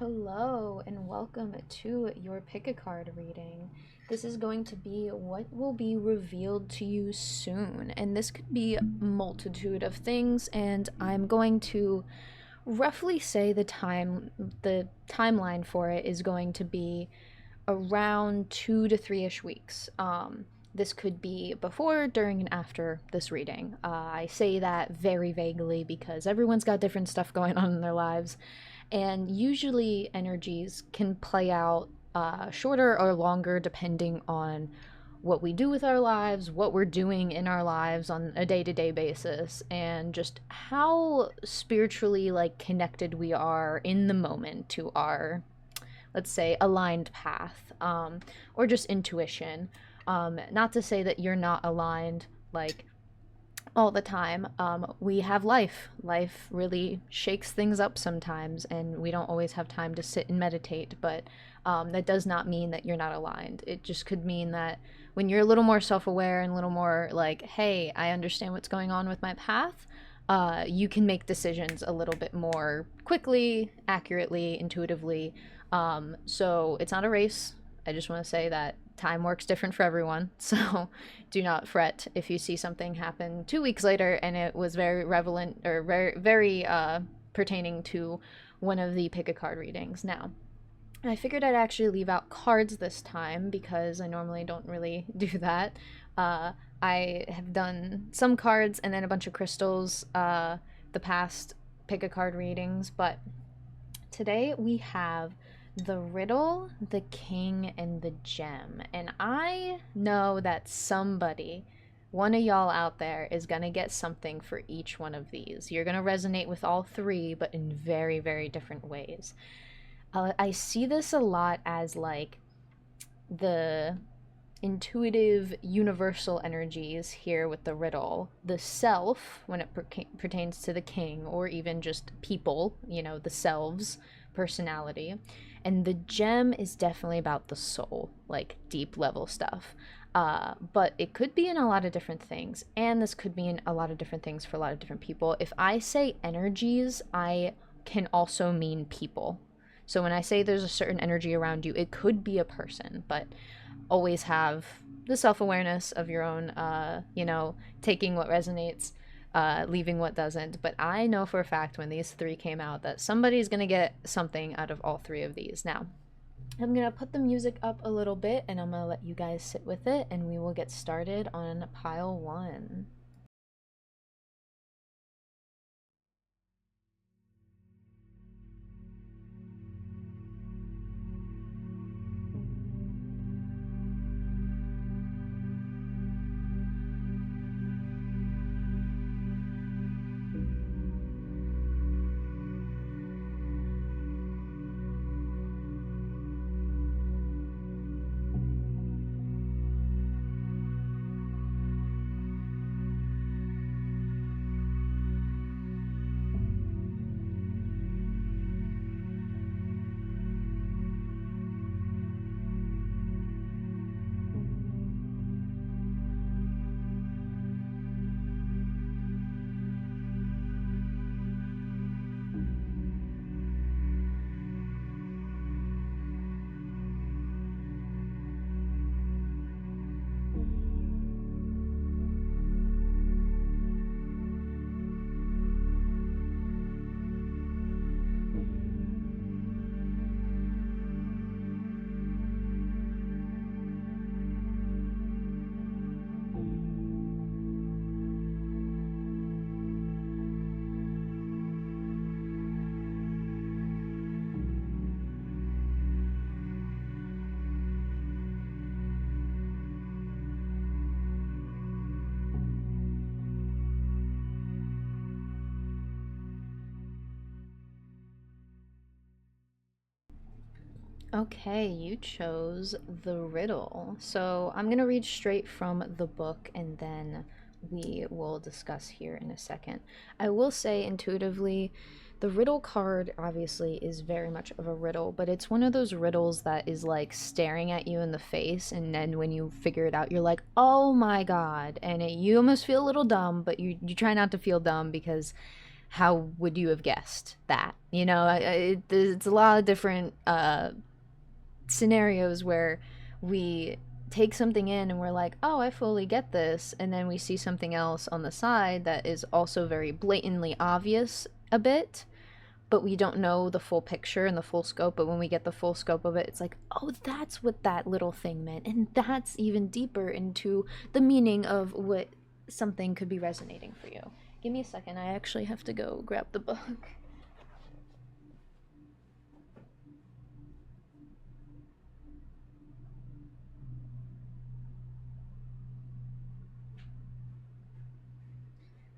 Hello and welcome to your pick a card reading. This is going to be what will be revealed to you soon, and this could be a multitude of things, and I'm going to roughly say the timeline for it is going to be around 2 to 3ish weeks. This could be before, during, and after this reading. I say that very vaguely because everyone's got different stuff going on in their lives, and usually energies can play out shorter or longer depending on what we do with our lives, what we're doing in our lives on a day-to-day basis, and just how spiritually connected we are in the moment to our, let's say, aligned path, or just intuition. Not to say that you're not aligned all the time. We have life. Life really shakes things up sometimes, and we don't always have time to sit and meditate. But that does not mean that you're not aligned. It just could mean that when you're a little more self aware and a little more like, hey, I understand what's going on with my path, you can make decisions a little bit more quickly, accurately, intuitively. So it's not a race. I just want to say that time works different for everyone. So do not fret if you see something happen 2 weeks later and it was very relevant or very pertaining to one of the pick a card readings. Now, I figured I'd actually leave out cards this time because I normally don't really do that. Uh, I have done some cards and then a bunch of crystals the past pick a card readings, but today we have the riddle, the king, and the gem. And I know that somebody, one of y'all out there, is going to get something for each one of these. You're going to resonate with all three, but in very, very different ways. I see this a lot as the intuitive universal energies here with the riddle, the self when it pertains to the king, or even just people, the selves, personality. And the gem is definitely about the soul, like deep level stuff. But it could be in a lot of different things, and this could be in a lot of different things for a lot of different people. If I say energies, I can also mean people. So when I say there's a certain energy around you, it could be a person, but always have the self-awareness of your own, taking what resonates, leaving what doesn't. But I know for a fact when these three came out that somebody's going to get something out of all three of these. Now, I'm going to put the music up a little bit and I'm going to let you guys sit with it, and we will get started on pile one. Okay, you chose the riddle. So I'm going to read straight from the book and then we will discuss here in a second. I will say intuitively, the riddle card obviously is very much of a riddle, but it's one of those riddles that is like staring at you in the face, and then when you figure it out, you're like, oh my god. And you almost feel a little dumb, but you try not to feel dumb because how would you have guessed that? You know, it's a lot of different scenarios where we take something in and we're like, oh, I fully get this. And then we see something else on the side that is also very blatantly obvious a bit, but we don't know the full picture and the full scope. But when we get the full scope of it, it's like, oh, that's what that little thing meant. And that's even deeper into the meaning of what something could be resonating for you. Give me a second. I actually have to go grab the book.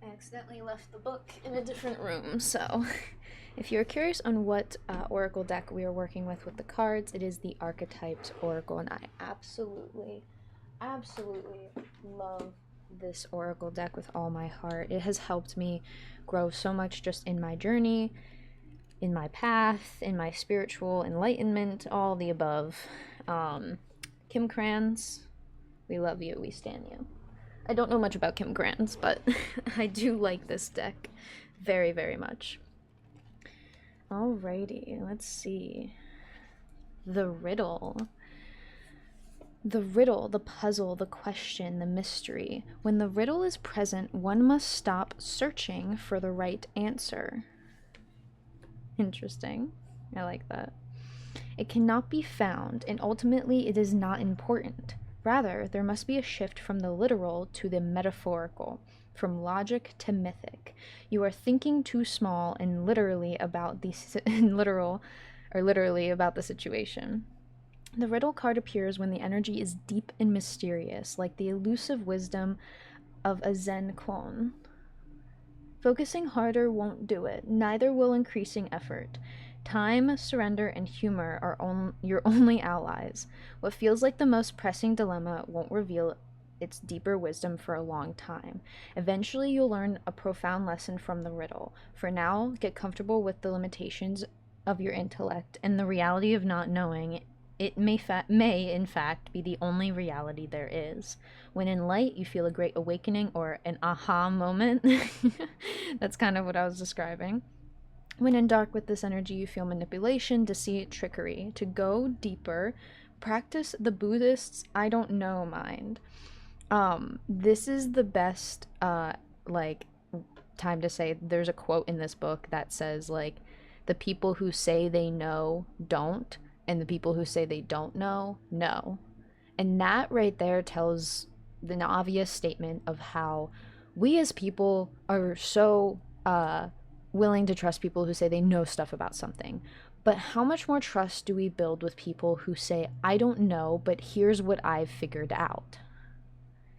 I accidentally left the book in a different room, so if you're curious on what oracle deck we are working with the cards, it is the Archetyped Oracle, and I absolutely love this oracle deck with all my heart. It has helped me grow so much just in my journey, in my path, in my spiritual enlightenment, all the above. Kim Krans, we love you, we stan you. I don't know much about Kim Krans, but I do like this deck very, very much. Alrighty, let's see. The riddle. The riddle, the puzzle, the question, the mystery. When the riddle is present, one must stop searching for the right answer. Interesting. I like that. It cannot be found, and ultimately it is not important. Rather, there must be a shift from the literal to the metaphorical, from logic to mythic. You are thinking too small and literally about the literally about the situation. The riddle card appears when the energy is deep and mysterious, like the elusive wisdom of a Zen koan. Focusing harder won't do it, neither will increasing effort. Time, surrender, and humor are your only allies. What feels like the most pressing dilemma won't reveal its deeper wisdom for a long time. Eventually, you'll learn a profound lesson from the riddle. For now, get comfortable with the limitations of your intellect and the reality of not knowing. It may, in fact, be the only reality there is. When in light, you feel a great awakening or an aha moment. That's kind of what I was describing. When in dark with this energy, you feel manipulation, deceit, trickery. To go deeper, practice the Buddhist's I don't know mind. This is the best, time to say there's a quote in this book that says, like, the people who say they know don't, and the people who say they don't know. And that right there tells an obvious statement of how we as people are so, willing to trust people who say they know stuff about something. But how much more trust do we build with people who say, I don't know, but here's what I've figured out?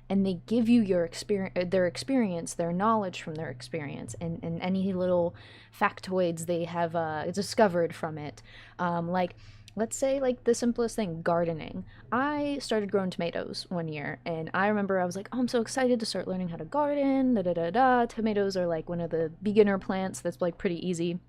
And they give you their experience, their knowledge from their experience, and any little factoids they have discovered from it. Let's say, like, the simplest thing, gardening. I started growing tomatoes one year, and I remember I was like, oh, I'm so excited to start learning how to garden, Tomatoes are, like, one of the beginner plants that's, like, pretty easy.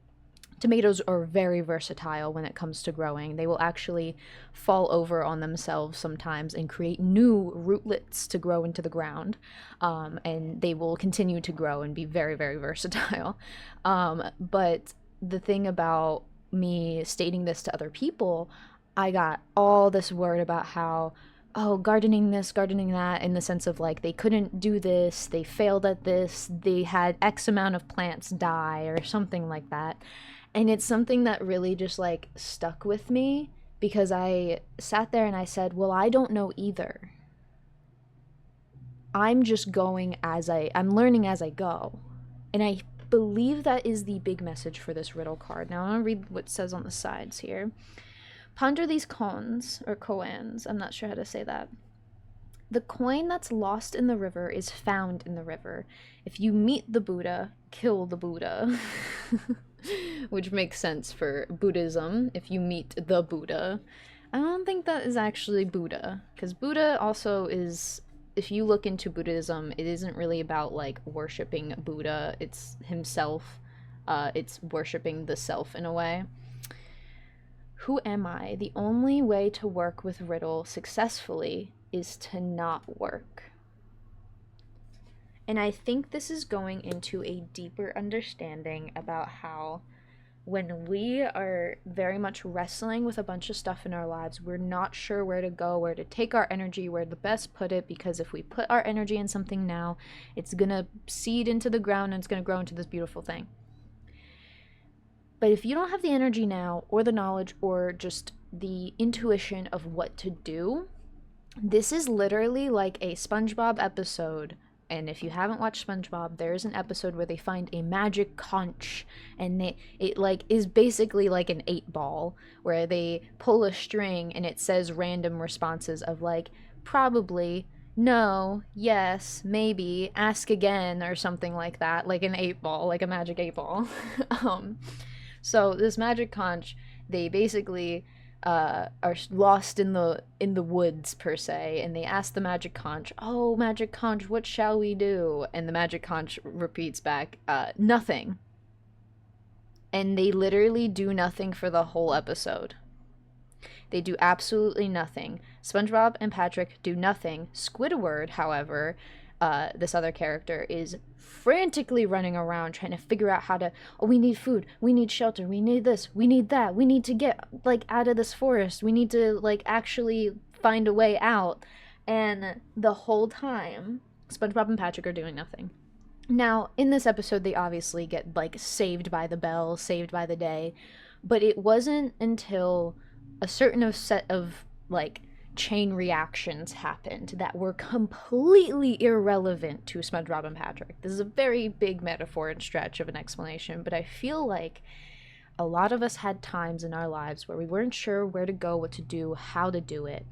Tomatoes are very versatile when it comes to growing. They will actually fall over on themselves sometimes and create new rootlets to grow into the ground. And they will continue to grow and be very, very versatile. But the thing about me stating this to other people, I got all this word about how, oh, gardening this, gardening that, in the sense of, like, they couldn't do this, they failed at this, they had X amount of plants die, or something like that. And it's something that really just, like, stuck with me, because I sat there and I said, well, I don't know either. I'm just I'm learning as I go. And I believe that is the big message for this riddle card. Now I'm going to read what it says on the sides here. Ponder these koans, or koans, I'm not sure how to say that. The coin that's lost in the river is found in the river. If you meet the Buddha, kill the Buddha. Which makes sense for Buddhism, if you meet the Buddha. I don't think that is actually Buddha, because Buddha also is, if you look into Buddhism, it isn't really about, like, worshipping Buddha, it's himself. It's worshipping the self in a way. Who am I? The only way to work with riddle successfully is to not work. And I think this is going into a deeper understanding about how when we are very much wrestling with a bunch of stuff in our lives, we're not sure where to go, where to take our energy, where to best put it, because if we put our energy in something now, it's going to seed into the ground and it's going to grow into this beautiful thing. But if you don't have the energy now, or the knowledge, or just the intuition of what to do, this is literally like a SpongeBob episode. And if you haven't watched SpongeBob, there's an episode where they find a magic conch, and it like is basically like an 8-ball where they pull a string and it says random responses of like probably, no, yes, maybe, ask again, or something like that, like an 8-ball, like a magic 8-ball. So this magic conch, they basically are lost in the woods per se, and they ask the magic conch, "Oh, magic conch, what shall we do?" And the magic conch repeats back, "Nothing." And they literally do nothing for the whole episode. They do absolutely nothing. SpongeBob and Patrick do nothing. Squidward, however, this other character, is frantically running around trying to figure out how to, oh, we need food, we need shelter, we need this, we need that, we need to get like out of this forest, we need to like actually find a way out. And the whole time SpongeBob and Patrick are doing nothing. Now in this episode they obviously get like saved by the bell, saved by the day, but it wasn't until a certain set of like chain reactions happened that were completely irrelevant to SpongeBob and Patrick. This is a very big metaphor and stretch of an explanation, but I feel like a lot of us had times in our lives where we weren't sure where to go, what to do, how to do it,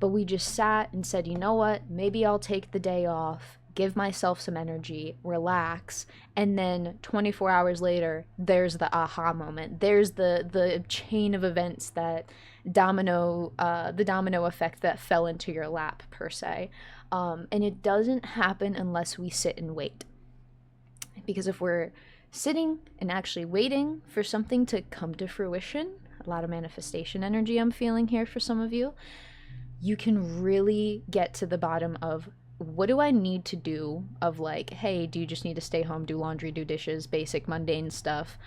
but we just sat and said, you know what, maybe I'll take the day off, give myself some energy, relax, and then 24 hours later, there's the aha moment. There's the chain of events that the domino effect that fell into your lap, per se. And it doesn't happen unless we sit and wait. Because if we're sitting and actually waiting for something to come to fruition, a lot of manifestation energy I'm feeling here for some of you, you can really get to the bottom of, what do I need to do? Of like, hey, do you just need to stay home, do laundry, do dishes, basic mundane stuff?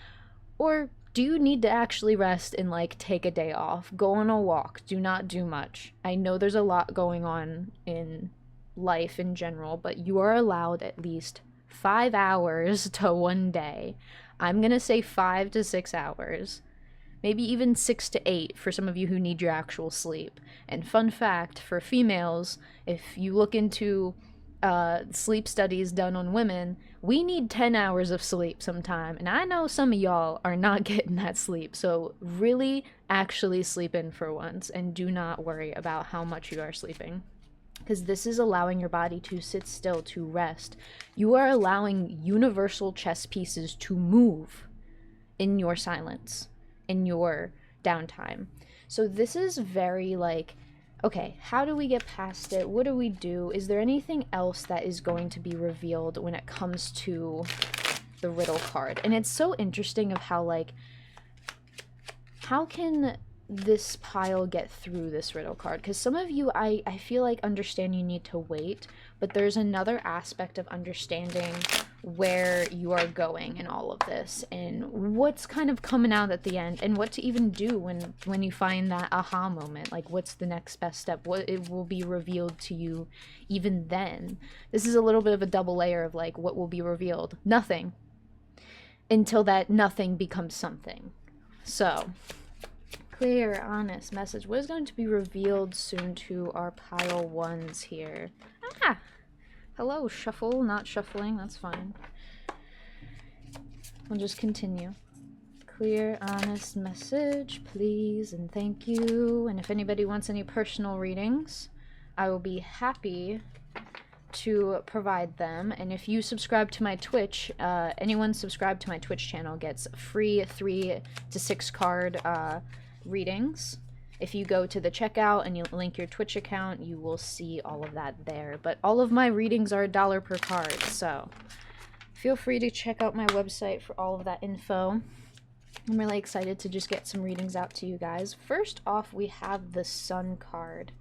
Or do you need to actually rest and like take a day off, go on a walk, do not do much? I know there's a lot going on in life in general, but you are allowed at least 5 hours to one day. I'm gonna say 5 to 6 hours. Maybe even 6 to 8 for some of you who need your actual sleep. And fun fact, for females, if you look into sleep studies done on women, we need 10 hours of sleep sometime. And I know some of y'all are not getting that sleep. So really actually sleep in for once, and do not worry about how much you are sleeping. Because this is allowing your body to sit still, to rest. You are allowing universal chess pieces to move in your silence, in your downtime. So this is very like, okay, how do we get past it? What do we do? Is there anything else that is going to be revealed when it comes to the riddle card? And it's so interesting of how like, how can this pile get through this riddle card? Because some of you, I feel like, understand you need to wait, but there's another aspect of understanding where you are going in all of this, and what's kind of coming out at the end, and what to even do when you find that aha moment. Like, what's the next best step? What it will be revealed to you even then. This is a little bit of a double layer of like, what will be revealed? Nothing. Until that nothing becomes something. So clear, honest message. What is going to be revealed soon to our pile ones here? Ah! Hello, shuffle, not shuffling, that's fine. We'll just continue. Clear, honest message, please, and thank you. And if anybody wants any personal readings, I will be happy to provide them. And if you subscribe to my Twitch, anyone subscribed to my Twitch channel gets free 3 to 6 card readings. If you go to the checkout and you link your Twitch account, you will see all of that there. But all of my readings are $1 per card, so feel free to check out my website for all of that info. I'm really excited to just get some readings out to you guys. First off, we have the Sun card.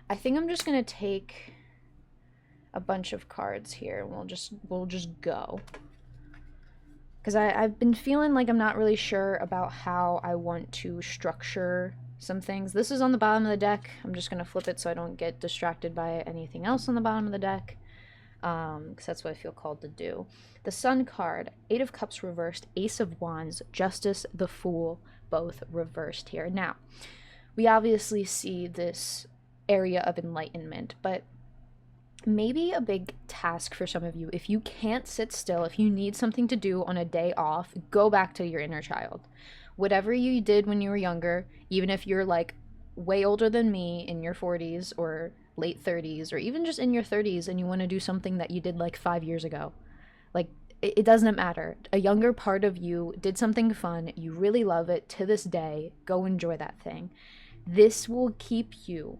I think I'm just going to take a bunch of cards here, and we'll just go. Because I've been feeling like I'm not really sure about how I want to structure some things. This is on the bottom of the deck. I'm just going to flip it so I don't get distracted by anything else on the bottom of the deck. Because that's what I feel called to do. The Sun card, Eight of Cups reversed, Ace of Wands, Justice, the Fool, both reversed here. Now, we obviously see this area of enlightenment, but maybe a big task for some of you, if you can't sit still, if you need something to do on a day off, go back to your inner child. Whatever you did when you were younger, even if you're like way older than me in your 40s or late 30s, or even just in your 30s, and you want to do something that you did like 5 years ago, like it doesn't matter. A younger part of you did something fun, you really love it to this day, go enjoy that thing. This will keep you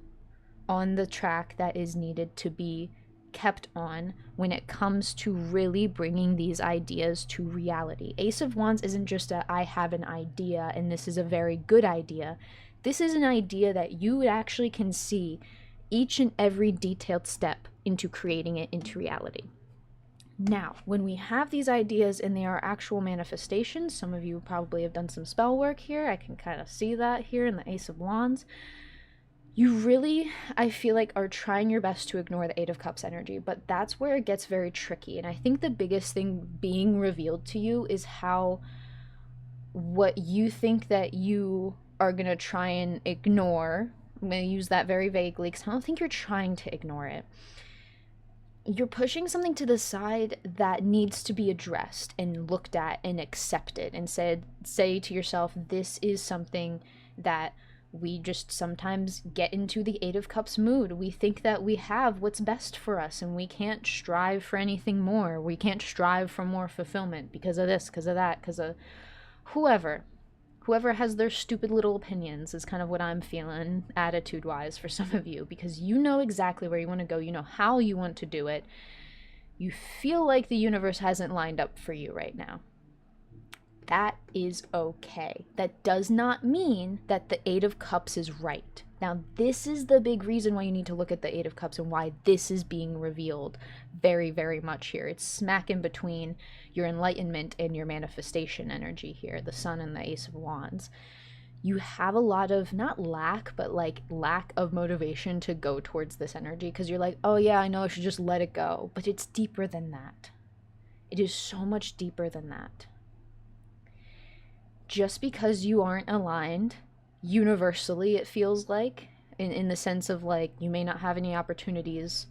on the track that is needed to be kept on when it comes to really bringing these ideas to reality. Ace of Wands isn't just a I have an idea and this is a very good idea. This is an idea that you actually can see each and every detailed step into creating it into reality. Now, when we have these ideas and they are actual manifestations, some of you probably have done some spell work here. I can kind of see that here in the Ace of Wands. You really, I feel like, are trying your best to ignore the Eight of Cups energy, but that's where it gets very tricky. And I think the biggest thing being revealed to you is how what you think that you are going to try and ignore, I'm going to use that very vaguely because I don't think you're trying to ignore it. You're pushing something to the side that needs to be addressed and looked at and accepted, and say to yourself, this is something that we just sometimes get into the Eight of Cups mood. We think that we have what's best for us and we can't strive for anything more. We can't strive for more fulfillment because of this, because of that, because of whoever has their stupid little opinions is kind of what I'm feeling attitude-wise for some of you, because you know exactly where you want to go. You know how you want to do it. You feel like the universe hasn't lined up for you right now. That is okay. That does not mean that the Eight of Cups is right. Now, this is the big reason why you need to look at the Eight of Cups and why this is being revealed very, very much here. It's smack in between your enlightenment and your manifestation energy here, the Sun and the Ace of Wands. You have a lot of, not lack, but like lack of motivation to go towards this energy because you're like, oh yeah, I know I should just let it go. But it's deeper than that. It is so much deeper than that. Just because you aren't aligned universally, it feels like, in the sense of like you may not have any opportunities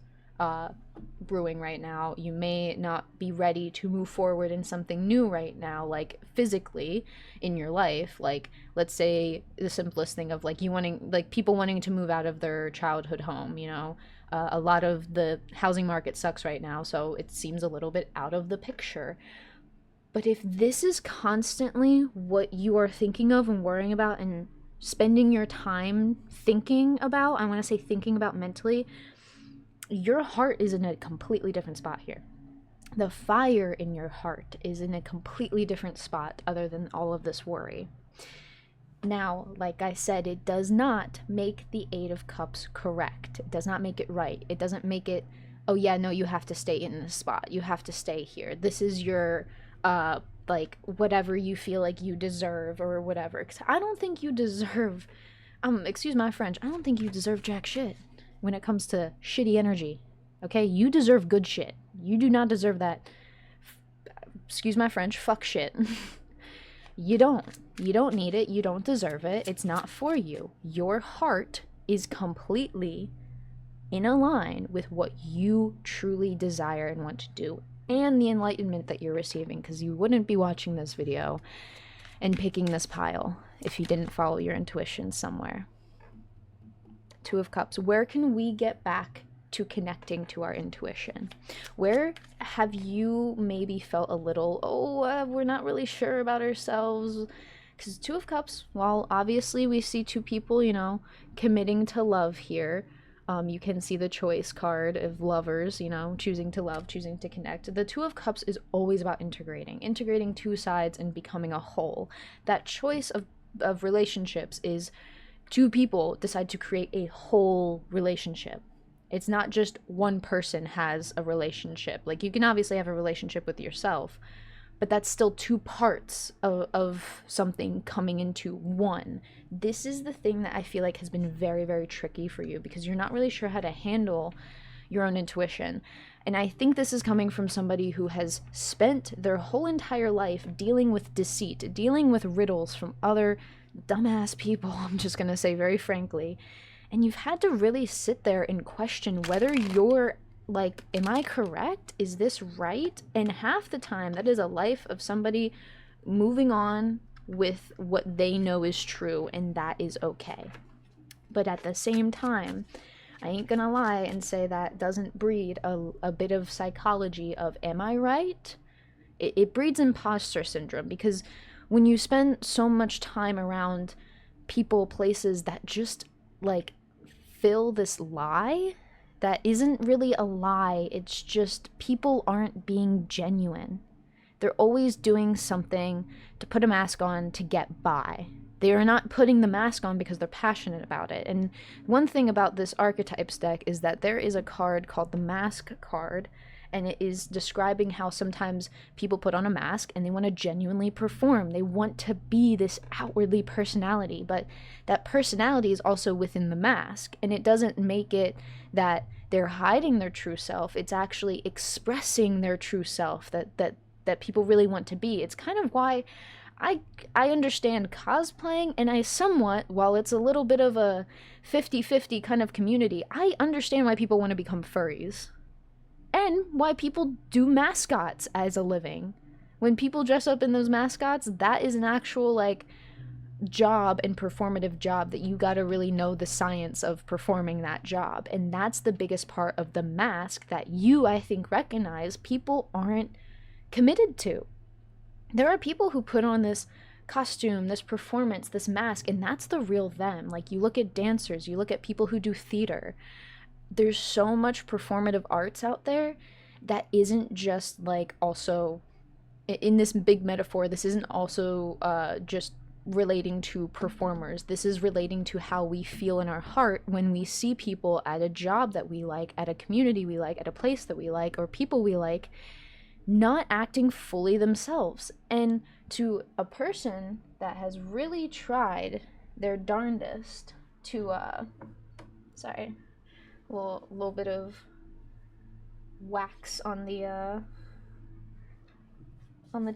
brewing right now, you may not be ready to move forward in something new right now, like physically in your life. Like, let's say the simplest thing of like you wanting, like people wanting to move out of their childhood home, you know. A lot of the housing market sucks right now, so it seems a little bit out of the picture. But if this is constantly what you are thinking of and worrying about and spending your time thinking about, I want to say thinking about mentally, your heart is in a completely different spot here. The fire in your heart is in a completely different spot other than all of this worry. Now, like I said, it does not make the Eight of Cups correct. It does not make it right. It doesn't make it, oh yeah, no, you have to stay in this spot. You have to stay here. This is your like whatever you feel like you deserve or whatever. 'Cause I don't think you deserve, excuse my French, I don't think you deserve jack shit when it comes to shitty energy. Okay, you deserve good shit. You do not deserve that, excuse my French, fuck shit. You don't need it. You don't deserve it. It's not for you. Your heart is completely in a line with what you truly desire and want to do, and the enlightenment that you're receiving, because you wouldn't be watching this video and picking this pile if you didn't follow your intuition somewhere. Two of Cups. Where can we get back to connecting to our intuition? Where have you maybe felt a little, we're not really sure about ourselves? Because Two of Cups, while obviously we see two people, you know, committing to love here, you can see the choice card of lovers, you know, choosing to love, choosing to connect. The Two of Cups is always about integrating two sides and becoming a whole. That choice of relationships is two people decide to create a whole relationship, It's not just one person has a relationship. Like, you can obviously have a relationship with yourself, but that's still two parts of something coming into one. This is the thing that I feel like has been very, very tricky for you, because you're not really sure how to handle your own intuition. And I think this is coming from somebody who has spent their whole entire life dealing with deceit, dealing with riddles from other dumbass people, I'm just going to say very frankly. And you've had to really sit there and question whether you're like, am I correct? Is this right? And half the time, that is a life of somebody moving on with what they know is true, and that is okay. But at the same time, I ain't gonna lie and say that doesn't breed a bit of psychology of, am I right? It breeds imposter syndrome, because when you spend so much time around people, places that just like fill this lie that isn't really a lie, it's just people aren't being genuine. They're always doing something to put a mask on to get by. They are not putting the mask on because they're passionate about it. And one thing about this archetypes deck is that there is a card called the Mask card, and it is describing how sometimes people put on a mask and they want to genuinely perform. They want to be this outwardly personality, but that personality is also within the mask, and it doesn't make it that they're hiding their true self. It's actually expressing their true self that people really want to be. It's kind of why I understand cosplaying, and I somewhat, while it's a little bit of a 50-50 kind of community, I understand why people want to become furries. And why people do mascots as a living. When people dress up in those mascots, that is an actual, like, job and performative job that you gotta really know the science of performing that job. And that's the biggest part of the mask that you, I think, recognize people aren't committed to. There are people who put on this costume, this performance, this mask, and that's the real them. Like, you look at dancers, you look at people who do theater. There's so much performative arts out there that isn't just like, also in this big metaphor, this isn't also just relating to performers. This is relating to how we feel in our heart when we see people at a job that we like, at a community we like, at a place that we like, or people we like, not acting fully themselves. And to a person that has really tried their darndest to sorry, little bit of wax on the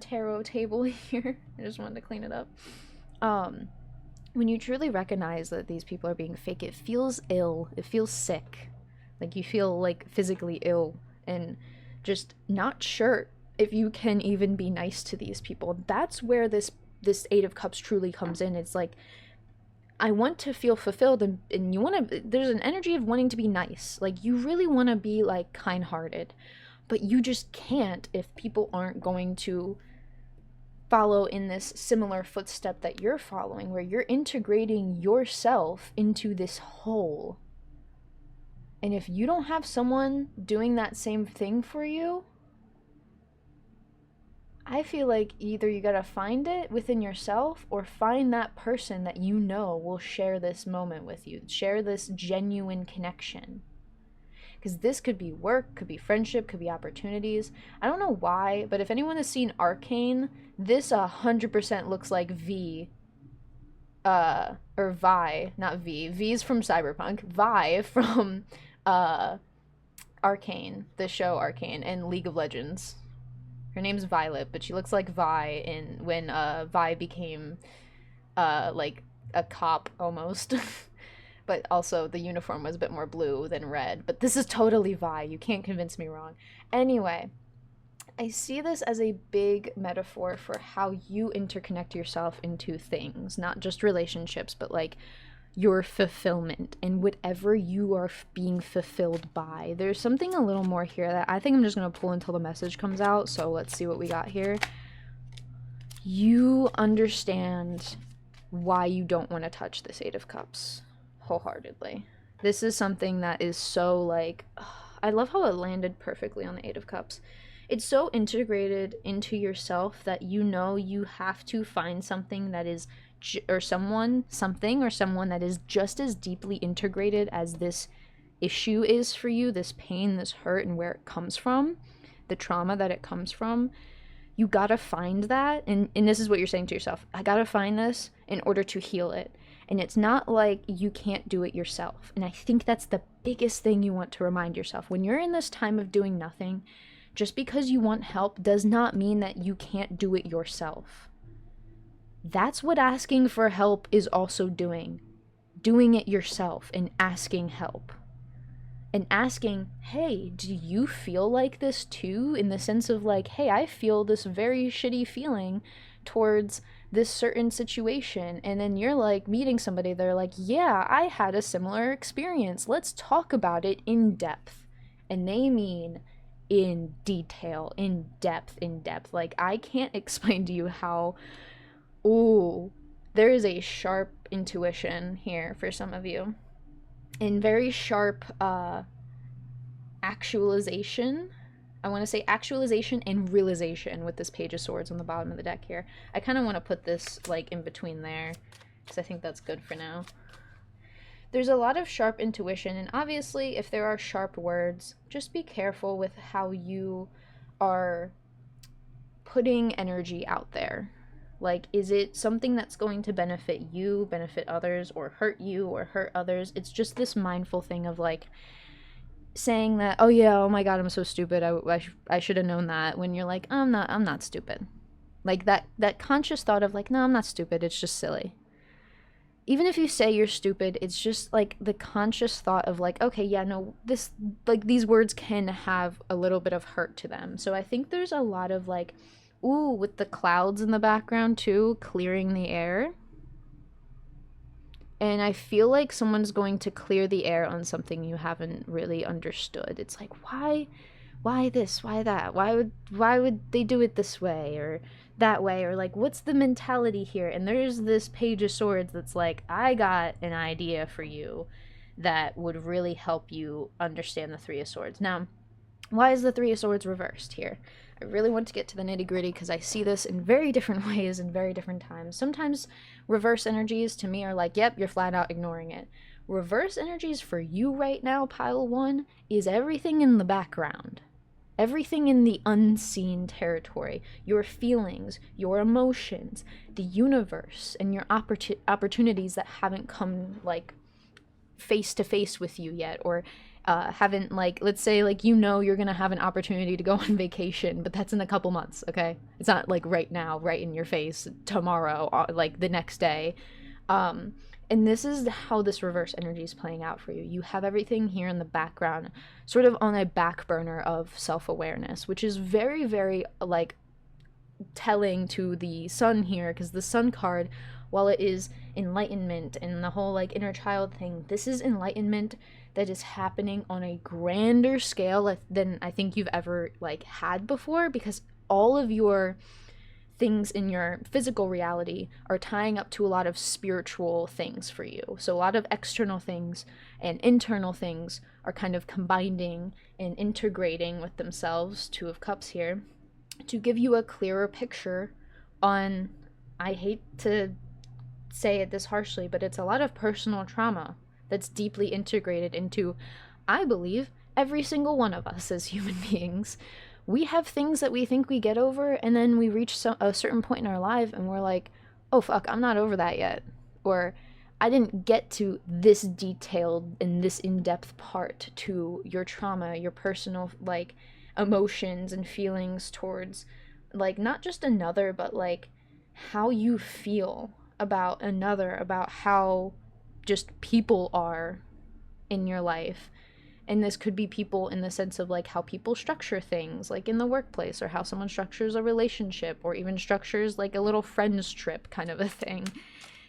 tarot table here. I just wanted to clean it up. When you truly recognize that these people are being fake, it feels ill. It feels sick. Like, you feel like physically ill and just not sure if you can even be nice to these people. That's where this Eight of Cups truly comes in. It's like, I want to feel fulfilled, and you want to, there's an energy of wanting to be nice. Like, you really want to be, like, kind-hearted, but you just can't if people aren't going to follow in this similar footstep that you're following, where you're integrating yourself into this whole. And if you don't have someone doing that same thing for you, I feel like either you gotta find it within yourself, or find that person that you know will share this moment with you, share this genuine connection. Because this could be work, could be friendship, could be opportunities. I don't know why, but if anyone has seen Arcane, this 100% looks like Vi, or Vi, not V. V's from Cyberpunk. Vi from Arcane, the show Arcane, and League of Legends. Her name's Violet, but she looks like Vi when Vi became like a cop almost. But also the uniform was a bit more blue than red. But this is totally Vi. You can't convince me wrong. Anyway, I see this as a big metaphor for how you interconnect yourself into things, not just relationships, but like your fulfillment and whatever you are being fulfilled by. There's something a little more here that I think I'm just going to pull until the message comes out. So let's see what we got here. You understand why you don't want to touch this Eight of Cups wholeheartedly. This is something that is so like, I love how it landed perfectly on the Eight of Cups. It's so integrated into yourself that you know you have to find something that is, or someone that is just as deeply integrated as this issue is for you, this pain, this hurt, and where it comes from, the trauma that it comes from, you gotta find that. And this is what you're saying to yourself. I gotta find this in order to heal it. And it's not like you can't do it yourself. And I think that's the biggest thing you want to remind yourself. When you're in this time of doing nothing, just because you want help does not mean that you can't do it yourself. That's what asking for help is also doing. Doing it yourself and asking help. And asking, hey, do you feel like this too? In the sense of like, hey, I feel this very shitty feeling towards this certain situation. And then you're like meeting somebody, they're like, yeah, I had a similar experience. Let's talk about it in depth. And they mean in detail, in depth. Like, I can't explain to you how, there is a sharp intuition here for some of you. In very sharp actualization. I want to say actualization and realization with this Page of Swords on the bottom of the deck here. I kind of want to put this like in between there because I think that's good for now. There's a lot of sharp intuition, and obviously if there are sharp words, just be careful with how you are putting energy out there. Like, is it something that's going to benefit you, benefit others, or hurt you, or hurt others? It's just this mindful thing of, like, saying that, oh yeah, oh my god, I'm so stupid, I should have known that, when you're like, I'm not stupid. Like, that conscious thought of, like, no, I'm not stupid, it's just silly. Even if you say you're stupid, it's just, like, the conscious thought of, like, okay, yeah, no, this, like, these words can have a little bit of hurt to them. So I think there's a lot of, like, with the clouds in the background too, clearing the air. And I feel like someone's going to clear the air on something you haven't really understood. It's like, why this? Why that? Why would they do it this way or that way? Or like, what's the mentality here? And there's this Page of Swords that's like, I got an idea for you that would really help you understand the Three of Swords. Now, why is the Three of Swords reversed here? I really want to get to the nitty-gritty because I see this in very different ways in very different times. Sometimes reverse energies to me are like, yep, you're flat out ignoring it. Reverse energies for you right now, pile one, is everything in the background. Everything in the unseen territory. Your feelings, your emotions, the universe, and your opportunities that haven't come, like, face to face with you yet, or haven't, like, let's say, like, you know you're gonna have an opportunity to go on vacation, but that's in a couple months, okay? It's not like right now, right in your face, tomorrow, like the next day. And this is how this reverse energy is playing out for you. You have everything here in the background, sort of on a back burner of self-awareness, which is very, very, like, telling to the Sun here, because the Sun card, while it is enlightenment and the whole, like, inner child thing, this is enlightenment that is happening on a grander scale than I think you've ever, like, had before, because all of your things in your physical reality are tying up to a lot of spiritual things for you. So a lot of external things and internal things are kind of combining and integrating with themselves, Two of Cups here, to give you a clearer picture on, I hate to say it this harshly, but it's a lot of personal trauma that's deeply integrated into, I believe, every single one of us as human beings. We have things that we think we get over, and then we reach a certain point in our life and we're like, oh fuck, I'm not over that yet. Or I didn't get to this detailed and this in-depth part to your trauma, your personal, like, emotions and feelings towards, like, not just another, but, like, how you feel about another, about how just people are in your life. And this could be people in the sense of, like, how people structure things, like in the workplace, or how someone structures a relationship, or even structures, like, a little friends trip kind of a thing.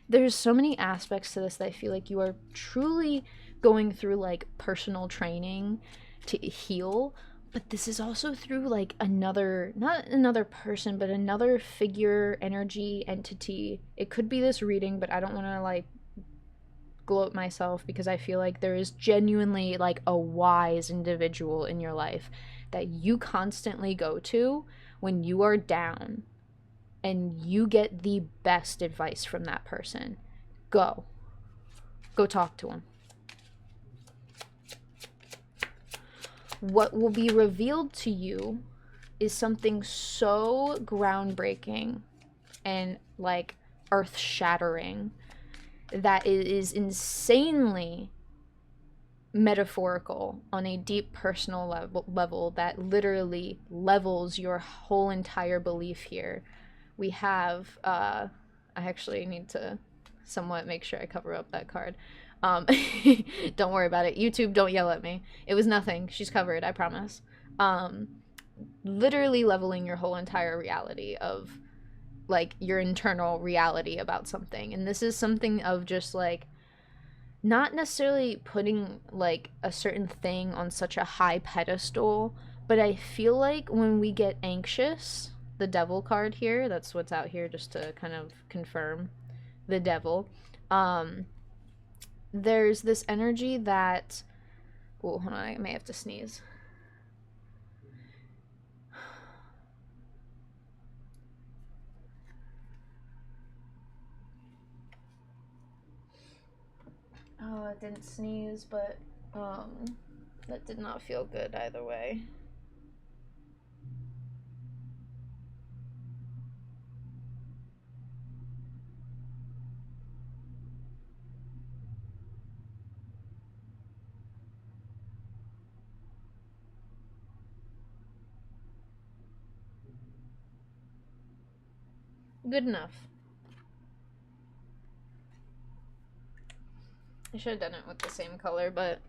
There's so many aspects to this that I feel like you are truly going through, like, personal training to heal. But this is also through, like, another, not another person, but another figure, energy, entity. It could be this reading, but I don't want to, like, gloat myself, because I feel like there is genuinely, like, a wise individual in your life that you constantly go to when you are down, and you get the best advice from that person. Go talk to him. what will be revealed to you is something so groundbreaking and like earth-shattering that it is insanely metaphorical on a deep personal level that literally levels your whole entire belief here. We have I actually need to somewhat make sure I cover up that card. Don't worry about it. YouTube, don't yell at me. It was nothing. She's covered, I promise. Literally leveling your whole entire reality of like your internal reality about something. And this is something of just like not necessarily putting like a certain thing on such a high pedestal, but I feel like when we get anxious, the devil card here, that's what's out here just to kind of confirm the devil. There's this energy that, oh, hold on, I may have to sneeze. Oh, I didn't sneeze, but that did not feel good either way. Good enough. I should have done it with the same color, but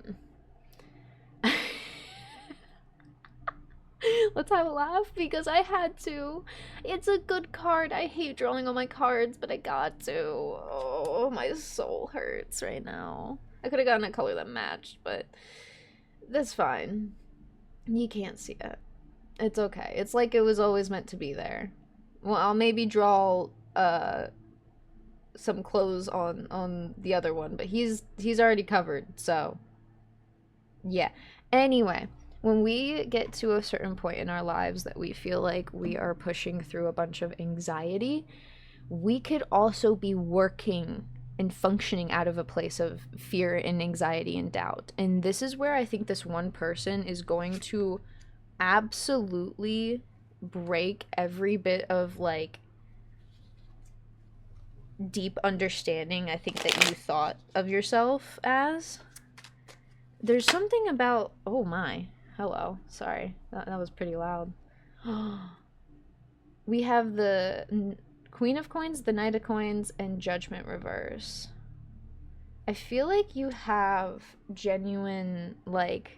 let's have a laugh because I had to. It's a good card. I hate drawing on my cards, but I got to. Oh, my soul hurts right now. I could have gotten a color that matched, but that's fine. You can't see it. It's okay. It's like it was always meant to be there. Well, I'll maybe draw some clothes on the other one, but he's already covered, so yeah. Anyway, when we get to a certain point in our lives that we feel like we are pushing through a bunch of anxiety, we could also be working and functioning out of a place of fear and anxiety and doubt. And this is where I think this one person is going to absolutely break every bit of like deep understanding I think that you thought of yourself as. There's something about, oh my, hello, sorry, that was pretty loud. We have the Queen of Coins, the Knight of Coins, and Judgment reverse. I feel like you have genuine like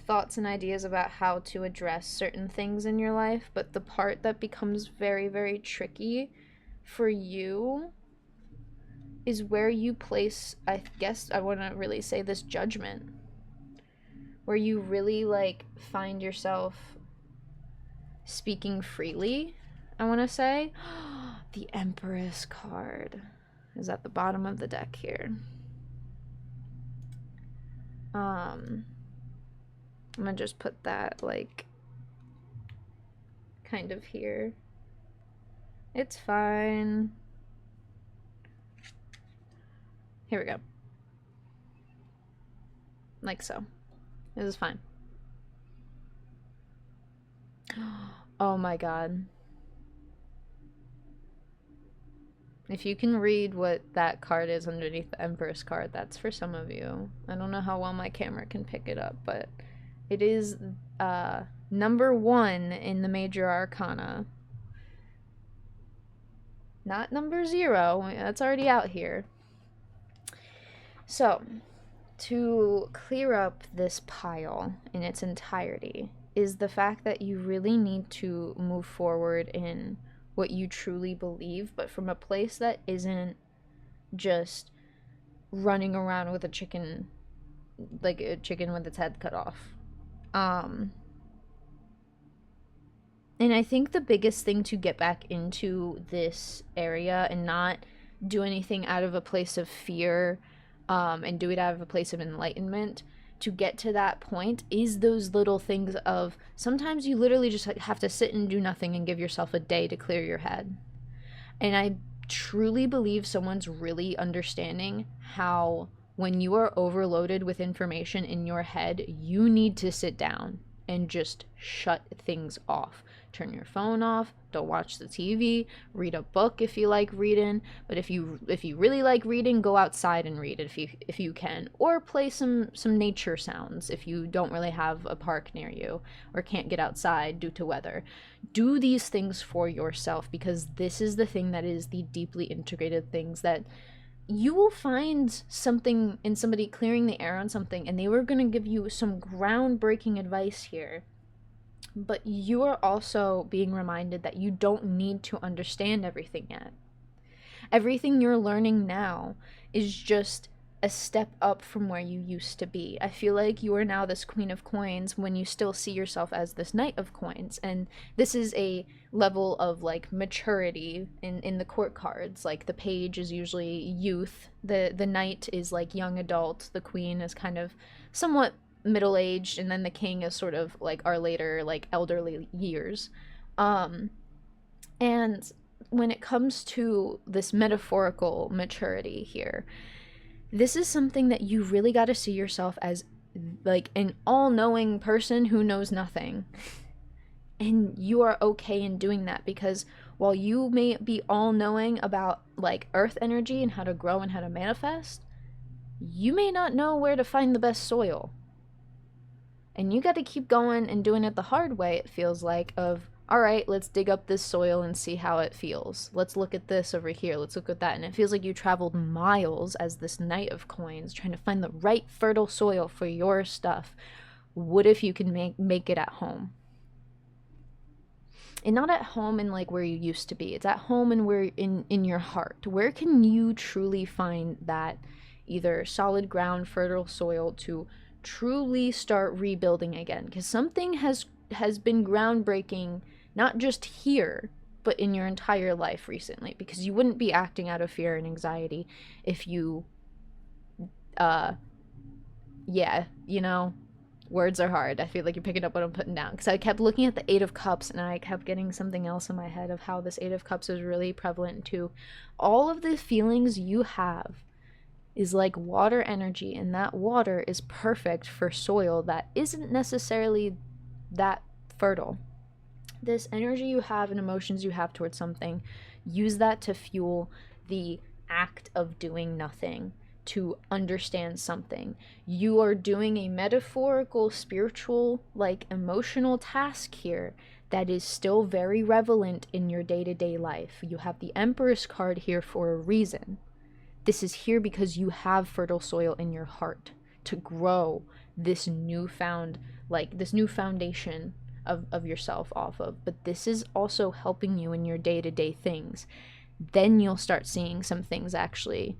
thoughts and ideas about how to address certain things in your life, but the part that becomes very, very tricky for you is where you place, I guess I want to really say this, judgment, where you really like find yourself speaking freely, I want to say. The Empress card is at the bottom of the deck here. I'm gonna just put that like kind of here. It's fine. Here we go. Like so. This is fine. Oh my god. If you can read what that card is underneath the Empress card, that's for some of you. I don't know how well my camera can pick it up, but it is number 1 in the Major Arcana. Not number 0. That's already out here. So, to clear up this pile in its entirety is the fact that you really need to move forward in what you truly believe, but from a place that isn't just running around with a chicken, like a chicken with its head cut off. And I think the biggest thing to get back into this area and not do anything out of a place of fear, and do it out of a place of enlightenment, to get to that point is those little things of sometimes you literally just have to sit and do nothing and give yourself a day to clear your head. And I truly believe someone's really understanding how when you are overloaded with information in your head, you need to sit down and just shut things off. Turn your phone off, don't watch the TV, read a book if you like reading, but if you really like reading, go outside and read it if you can, or play some nature sounds if you don't really have a park near you or can't get outside due to weather. Do these things for yourself, because this is the thing that is the deeply integrated things that you will find something in somebody clearing the air on something, and they were going to give you some groundbreaking advice here. But you are also being reminded that you don't need to understand everything yet. Everything you're learning now is just a step up from where you used to be. I feel like you are now this Queen of Coins when you still see yourself as this Knight of Coins, and this is a level of like maturity in the court cards. Like the page is usually youth, the knight is like young adult, the queen is kind of somewhat middle-aged, and then the king is sort of like our later like elderly years. And when it comes to this metaphorical maturity here, this is something that you really got to see yourself as like an all-knowing person who knows nothing. And you are okay in doing that, because while you may be all-knowing about like earth energy and how to grow and how to manifest, you may not know where to find the best soil. And you got to keep going and doing it the hard way, it feels like, of, all right, let's dig up this soil and see how it feels. Let's look at this over here. Let's look at that. And it feels like you traveled miles as this Knight of Coins trying to find the right fertile soil for your stuff. What if you can make it at home? And not at home in like where you used to be. It's at home and where in your heart. Where can you truly find that either solid ground, fertile soil to truly start rebuilding again? Because something has been groundbreaking, not just here, but in your entire life recently. Because you wouldn't be acting out of fear and anxiety if you, yeah, you know, words are hard. I feel like you're picking up what I'm putting down. Because I kept looking at the Eight of Cups, and I kept getting something else in my head of how this Eight of Cups is really prevalent too. All of the feelings you have is like water energy, and that water is perfect for soil that isn't necessarily that fertile. This energy you have and emotions you have towards something, use that to fuel the act of doing nothing, to understand something. You are doing a metaphorical, spiritual, like emotional task here that is still very relevant in your day-to-day life. You have the Empress card here for a reason. This is here because you have fertile soil in your heart to grow this newfound, like this new foundation of yourself off of. But this is also helping you in your day-to-day things. Then you'll start seeing some things actually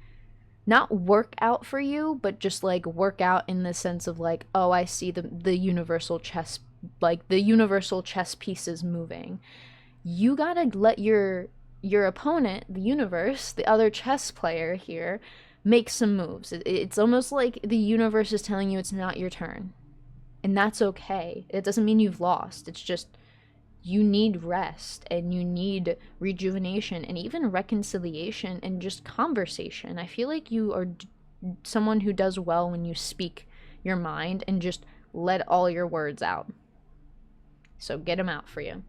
not work out for you, but just like work out in the sense of like, oh, I see the universal chess, like the universal chess pieces moving. You gotta let your opponent, the universe, the other chess player here, make some moves. It's almost like the universe is telling you it's not your turn. And that's okay. It doesn't mean you've lost. It's just you need rest and you need rejuvenation and even reconciliation and just conversation. I feel like you are someone who does well when you speak your mind and just let all your words out. So get them out for you.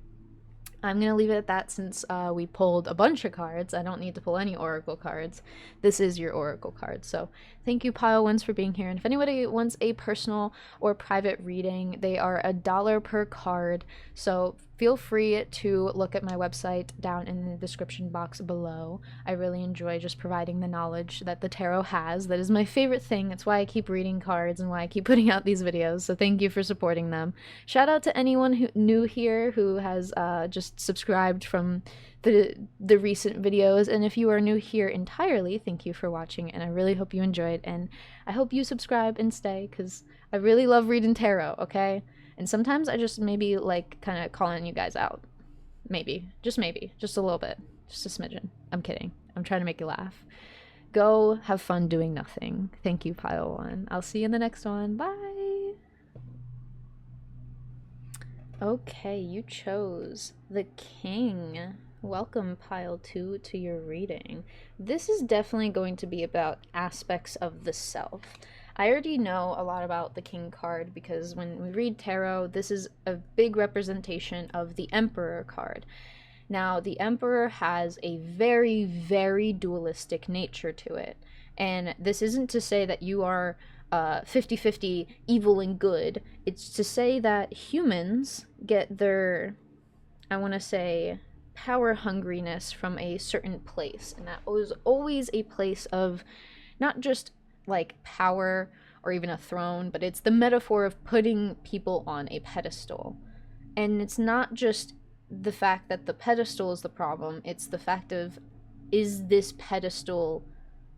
I'm going to leave it at that since we pulled a bunch of cards. I don't need to pull any oracle cards. This is your oracle card. So thank you, Pile Ones, for being here. And if anybody wants a personal or private reading, they are $1 per card. So feel free to look at my website down in the description box below. I really enjoy just providing the knowledge that the tarot has. That is my favorite thing. It's why I keep reading cards and why I keep putting out these videos. So thank you for supporting them. Shout out to anyone who new here who has just subscribed from the recent videos. And if you are new here entirely, thank you for watching. And I really hope you enjoyed. And I hope you subscribe and stay, because I really love reading tarot, okay? And sometimes I just maybe like kind of calling you guys out. Maybe. Just a little bit. Just a smidgen. I'm kidding. I'm trying to make you laugh. Go have fun doing nothing. Thank you, Pile One. I'll see you in the next one. Bye! Okay, you chose the King. Welcome, Pile 2, to your reading. This is definitely going to be about aspects of the self. I already know a lot about the King card because when we read tarot, this is a big representation of the Emperor card. Now, the Emperor has a very, very dualistic nature to it. And this isn't to say that you are 50-50 evil and good. It's to say that humans get their, I want to say, power hungriness from a certain place. And that was always a place of not just like power or even a throne, but it's the metaphor of putting people on a pedestal. And it's not just the fact that the pedestal is the problem, it's the fact of, is this pedestal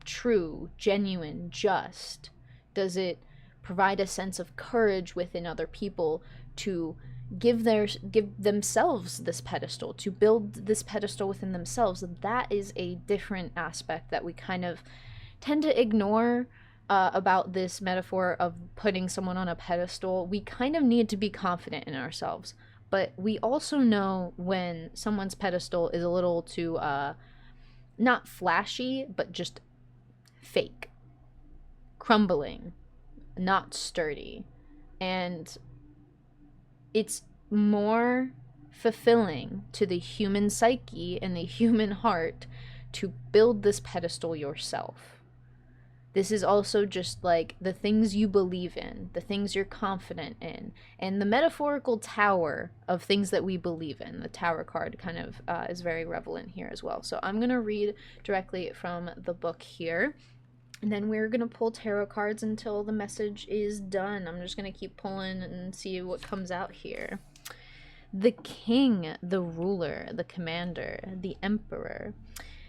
true, genuine, just? Does it provide a sense of courage within other people to give themselves this pedestal, to build this pedestal within themselves? That is a different aspect that we kind of tend to ignore about this metaphor of putting someone on a pedestal. We kind of need to be confident in ourselves, but we also know when someone's pedestal is a little too not flashy, but just fake, crumbling, not sturdy. And it's more fulfilling to the human psyche and the human heart to build this pedestal yourself. This is also just like the things you believe in, the things you're confident in, and the metaphorical tower of things that we believe in. The Tower card kind of is very relevant here as well. So I'm going to read directly from the book here. And then we're going to pull tarot cards until the message is done. I'm just going to keep pulling and see what comes out here. The king, the ruler, the commander, the emperor.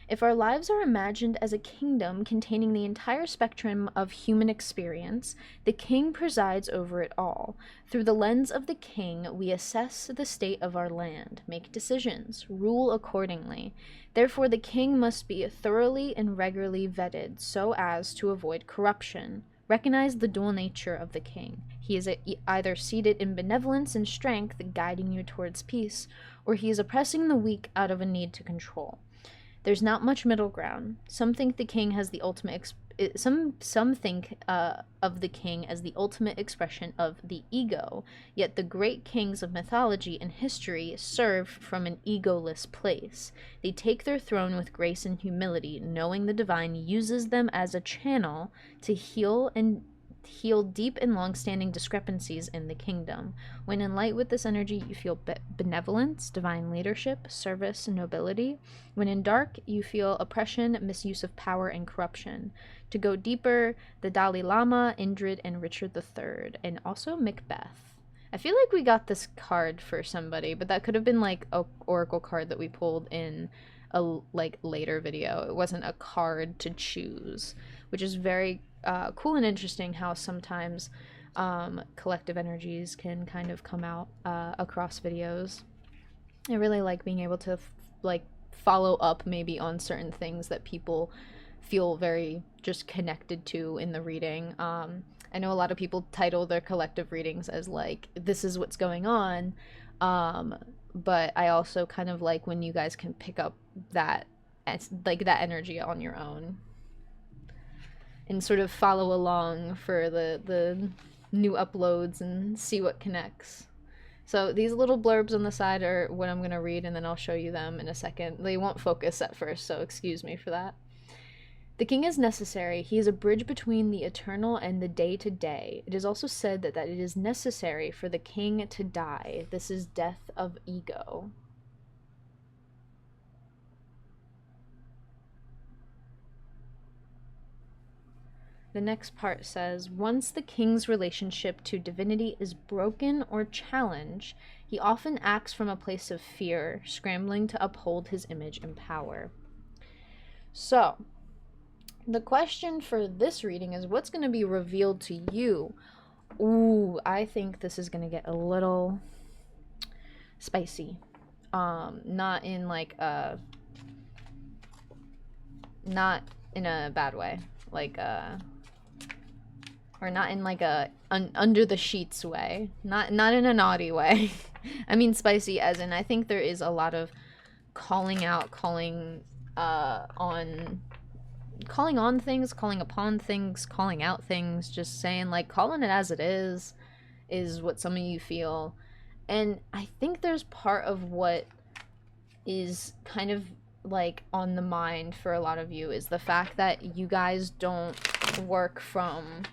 If our lives are imagined as a kingdom containing the entire spectrum of human experience, the king presides over it all. Through the lens of the king, we assess the state of our land, make decisions, rule accordingly. Therefore, the king must be thoroughly and regularly vetted so as to avoid corruption. Recognize the dual nature of the king. He is either seated in benevolence and strength, guiding you towards peace, or he is oppressing the weak out of a need to control. There's not much middle ground. Some think the king has the ultimate some think of the king as the ultimate expression of the ego, yet the great kings of mythology and history serve from an egoless place. They take their throne with grace and humility, knowing the divine uses them as a channel to heal deep and long-standing discrepancies in the kingdom. When in light with this energy, you feel benevolence, divine leadership, service, nobility. When in dark, you feel oppression, misuse of power, and corruption. To go deeper, the Dalai Lama, Indrid, and Richard III, and also Macbeth. I feel like we got this card for somebody, but that could have been like a oracle card that we pulled in a later video. It wasn't a card to choose, which is very cool and interesting how sometimes collective energies can kind of come out across videos. I really like being able to follow up maybe on certain things that people feel very just connected to in the reading. I know a lot of people title their collective readings as like, this is what's going on, but I also kind of like when you guys can pick up that that energy on your own and sort of follow along for the new uploads and see what connects. So these little blurbs on the side are what I'm going to read, and then I'll show you them in a second. They won't focus at first, so excuse me for that. The king is necessary. He is a bridge between the eternal and the day-to-day. It is also said that it is necessary for the king to die. This is death of ego. The next part says, once the king's relationship to divinity is broken or challenged, he often acts from a place of fear, scrambling to uphold his image and power. So, the question for this reading is, what's going to be revealed to you? Ooh, I think this is going to get a little spicy. Not in like a... not in a bad way. Like, or not in like a under the sheets way, not in a naughty way. I mean spicy as in I think there is a lot of calling out, calling on things, calling upon things, calling out things, just saying, like, calling it as it is what some of you feel. And I think there's part of what is kind of like on the mind for a lot of you is the fact that you guys don't work from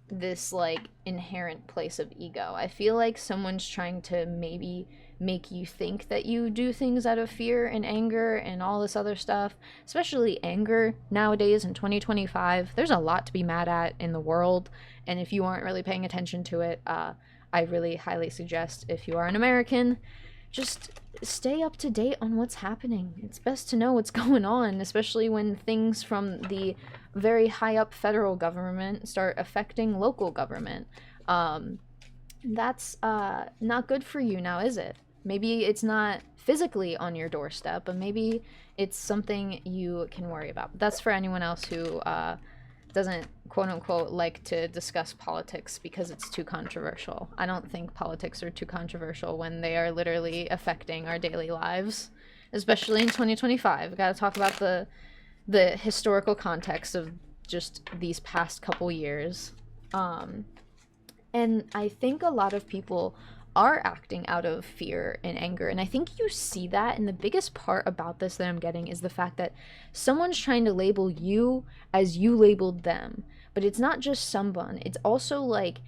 this like inherent place of ego. I feel like someone's trying to maybe make you think that you do things out of fear and anger and all this other stuff, especially anger nowadays in 2025. There's a lot to be mad at in the world, and if you aren't really paying attention to it, I really highly suggest, if you are an American, just stay up to date on what's happening. It's best to know what's going on, especially when things from the very high up federal government start affecting local government. That's not good for you now, is it? Maybe it's not physically on your doorstep, but maybe it's something you can worry about. But that's for anyone else who doesn't, quote unquote, like to discuss politics because it's too controversial. I don't think politics are too controversial when they are literally affecting our daily lives, especially in 2025. We got to talk about the historical context of just these past couple years. And I think a lot of people are acting out of fear and anger. And I think you see that. And the biggest part about this that I'm getting is the fact that someone's trying to label you as you labeled them. But it's not just someone. It's also like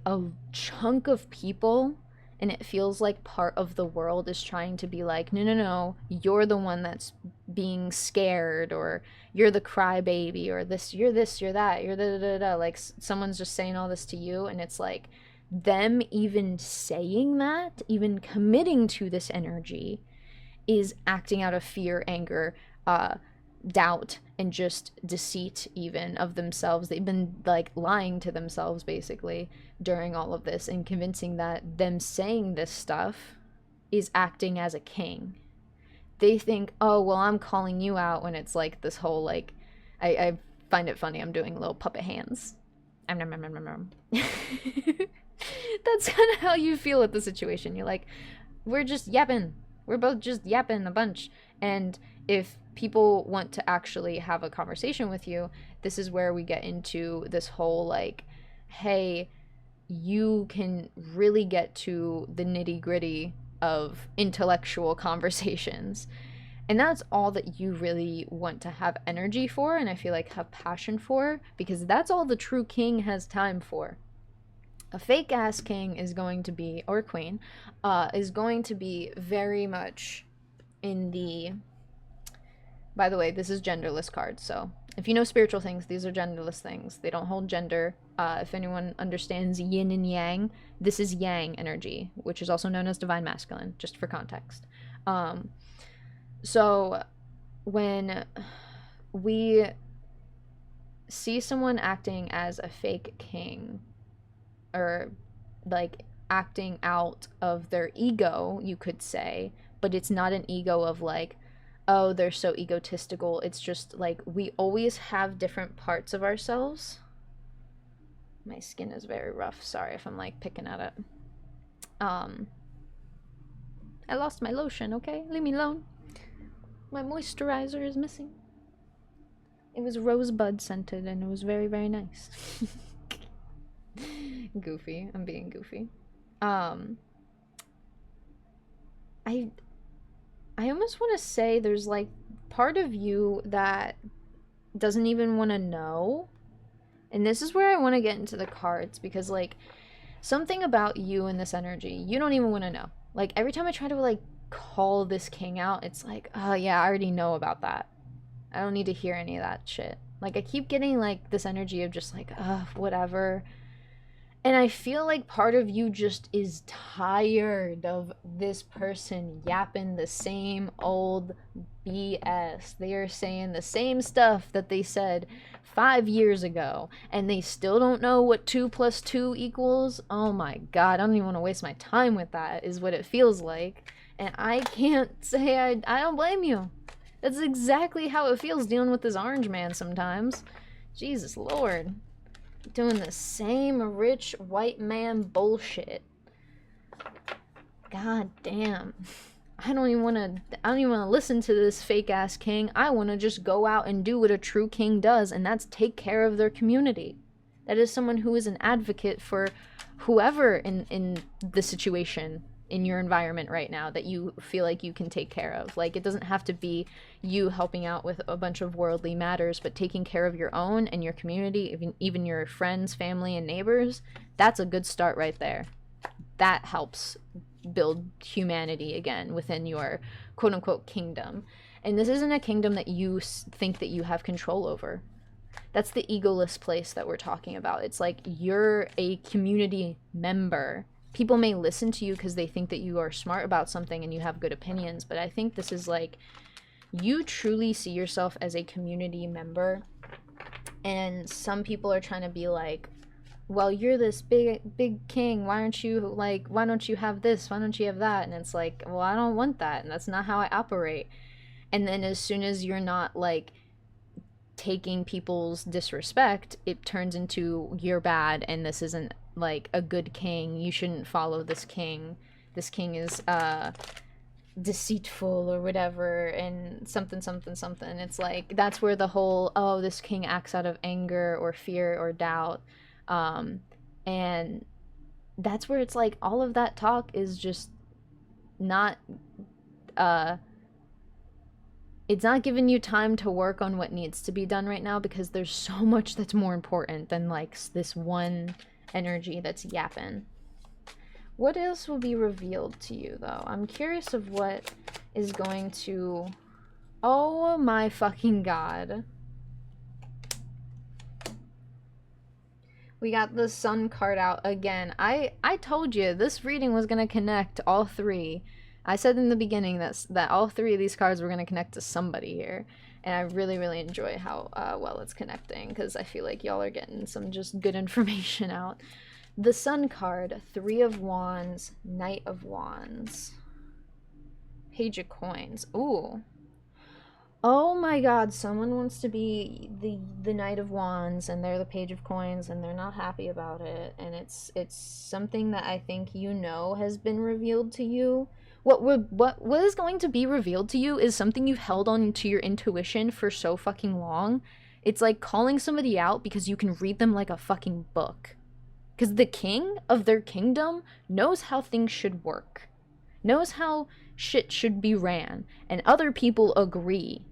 a chunk of people. And it feels like part of the world is trying to be like, no, you're the one that's being scared, or you're the crybaby, or you're that, you're da. Like someone's just saying all this to you, and it's like them even saying that, even committing to this energy, is acting out of fear, anger, doubt, and just deceit even of themselves. They've been like lying to themselves basically during all of this and convincing that them saying this stuff is acting as a king. They think, oh, well, I'm calling you out, when it's like this whole like, I find it funny, I'm doing little puppet hands. That's kind of how you feel with the situation. You're like, we're just yapping. We're both just yapping a bunch. And if people want to actually have a conversation with you, this is where we get into this whole like, hey, you can really get to the nitty gritty of intellectual conversations. And that's all that you really want to have energy for, and I feel like have passion for, because that's all the true king has time for. A fake ass king is going to be, or queen, is going to be very much in the, by the way, this is genderless cards, so if you know spiritual things, these are genderless things. They don't hold gender. If anyone understands yin and yang, this is yang energy, which is also known as divine masculine, just for context. So when we see someone acting as a fake king, or like acting out of their ego, you could say, but it's not an ego of like, oh, they're so egotistical. It's just like, we always have different parts of ourselves. My skin is very rough. Sorry if I'm like picking at it. I lost my lotion, okay? Leave me alone. My moisturizer is missing. It was rosebud scented and it was very, very nice. Goofy. I'm being goofy. I almost want to say there's like part of you that doesn't even want to know. And this is where I want to get into the cards, because like something about you and this energy, you don't even want to know. Like every time I try to like call this king out, it's like, oh yeah, I already know about that. I don't need to hear any of that shit. Like I keep getting like this energy of just like, whatever. And I feel like part of you just is tired of this person yapping the same old BS. They are saying the same stuff that they said 5 years ago, and they still don't know what 2 + 2 equals. Oh my god, I don't even want to waste my time with that, is what it feels like. And I can't say I don't blame you. That's exactly how it feels dealing with this orange man sometimes. Jesus Lord. Doing the same rich white man bullshit. God damn. I don't even want to listen to this fake ass king. I want to just go out and do what a true king does, and that's take care of their community. That is someone who is an advocate for whoever in the situation in your environment right now that you feel like you can take care of. Like, it doesn't have to be you helping out with a bunch of worldly matters, but taking care of your own and your community, even your friends, family, and neighbors. That's a good start right there. That helps build humanity again within your quote-unquote kingdom. And this isn't a kingdom that you think that you have control over. That's the egoless place that we're talking about. It's like you're a community member. People may listen to you because they think that you are smart about something and you have good opinions, but I think this is like, you truly see yourself as a community member, and some people are trying to be like, well, you're this big king, why don't you have this, why don't you have that? And it's like, well, I don't want that, and that's not how I operate. And then as soon as you're not like taking people's disrespect, it turns into you're bad and this isn't like a good king, you shouldn't follow this king is deceitful or whatever, and something. It's like, that's where the whole, oh, this king acts out of anger or fear or doubt, and that's where it's like all of that talk is just not it's not giving you time to work on what needs to be done right now, because there's so much that's more important than like this one energy that's yapping. What else will be revealed to you, though? I'm curious of what is going to... Oh my fucking god. We got the Sun card out again. I told you this reading was going to connect all three. I said in the beginning that all three of these cards were going to connect to somebody here. And I really, really enjoy how well it's connecting, because I feel like y'all are getting some just good information out. The Sun card, Three of Wands, Knight of Wands, Page of Coins. Ooh. Oh my god, someone wants to be the Knight of Wands and they're the Page of Coins and they're not happy about it, and it's something that I think you know has been revealed to you. What is going to be revealed to you is something you've held on to your intuition for so fucking long. It's like calling somebody out because you can read them like a fucking book. Because the king of their kingdom knows how things should work, knows how shit should be ran, and other people agree.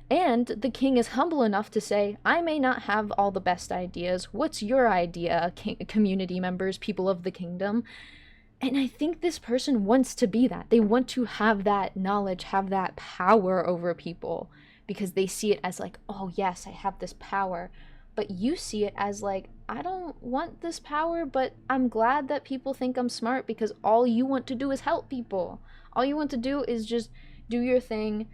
And the king is humble enough to say, I may not have all the best ideas. What's your idea, community members, people of the kingdom? And I think this person wants to be that. They want to have that knowledge, have that power over people, because they see it as like, oh yes, I have this power. But you see it as like, I don't want this power, but I'm glad that people think I'm smart, because all you want to do is help people. All you want to do is just do your thing.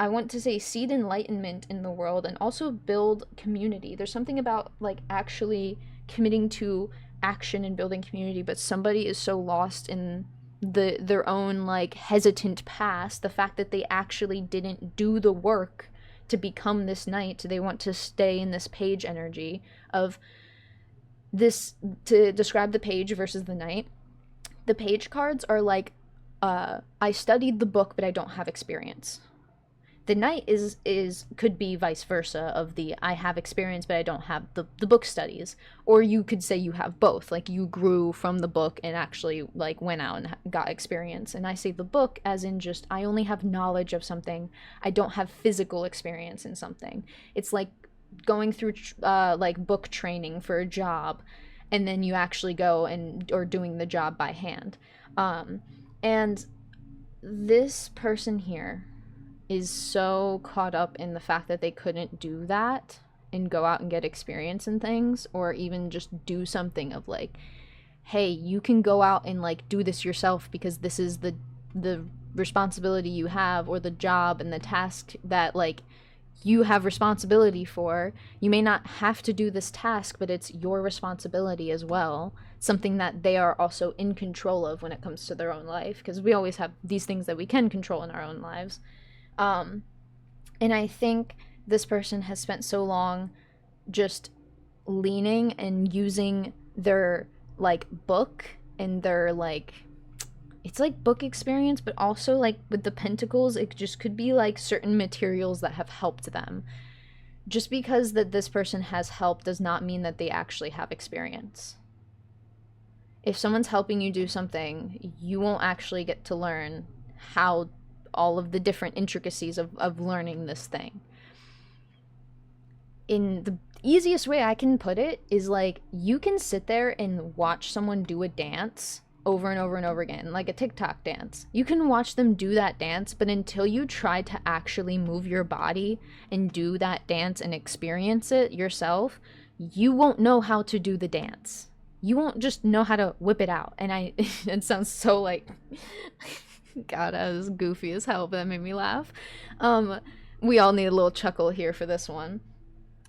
I want to say seed enlightenment in the world, and also build community. There's something about like actually committing to action and building community, but somebody is so lost in their own like hesitant past, the fact that they actually didn't do the work to become this knight. They want to stay in this page energy of this. To describe the page versus the knight, the page cards are like, I studied the book but I don't have experience. The knight is could be vice versa, of the I have experience but I don't have the book studies. Or you could say you have both, like you grew from the book and actually like went out and got experience. And I say the book as in just I only have knowledge of something, I don't have physical experience in something. It's like going through like book training for a job, and then you actually go and or doing the job by hand. And this person here is so caught up in the fact that they couldn't do that and go out and get experience in things, or even just do something of like, hey, you can go out and like do this yourself, because this is the responsibility you have, or the job and the task that like you have responsibility for. You may not have to do this task, but it's your responsibility as well. Something that they are also in control of when it comes to their own life, because we always have these things that we can control in our own lives. And I think this person has spent so long just leaning and using their like book and their like it's like book experience, but also like with the pentacles, it just could be like certain materials that have helped them. Just because that this person has help does not mean that they actually have experience. If someone's helping you do something, you won't actually get to learn how all of the different intricacies of learning this thing. In the easiest way I can put it is like, you can sit there and watch someone do a dance over and over and over again, like a TikTok dance. You can watch them do that dance, but until you try to actually move your body and do that dance and experience it yourself, you won't know how to do the dance. You won't just know how to whip it out. And it sounds so like, God, I was goofy as hell, but that made me laugh. We all need a little chuckle here for this one.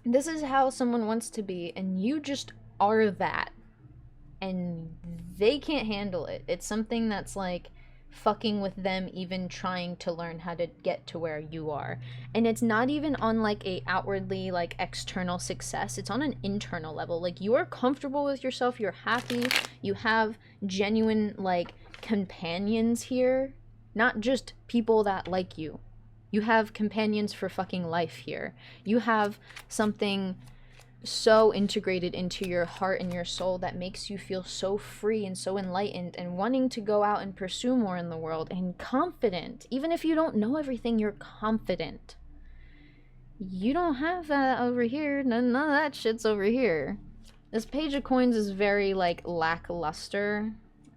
This is how someone wants to be, and you just are that. And they can't handle it. It's something that's like fucking with them even trying to learn how to get to where you are. And it's not even on like a outwardly like external success. It's on an internal level. Like, you are comfortable with yourself, you're happy, you have genuine like companions here, not just people that like you. You have companions for fucking life here. You have something so integrated into your heart and your soul that makes you feel so free and so enlightened and wanting to go out and pursue more in the world and confident. Even if you don't know everything, you're confident. You don't have that over here. None of that shit's over here. This Page of Coins is very like lackluster.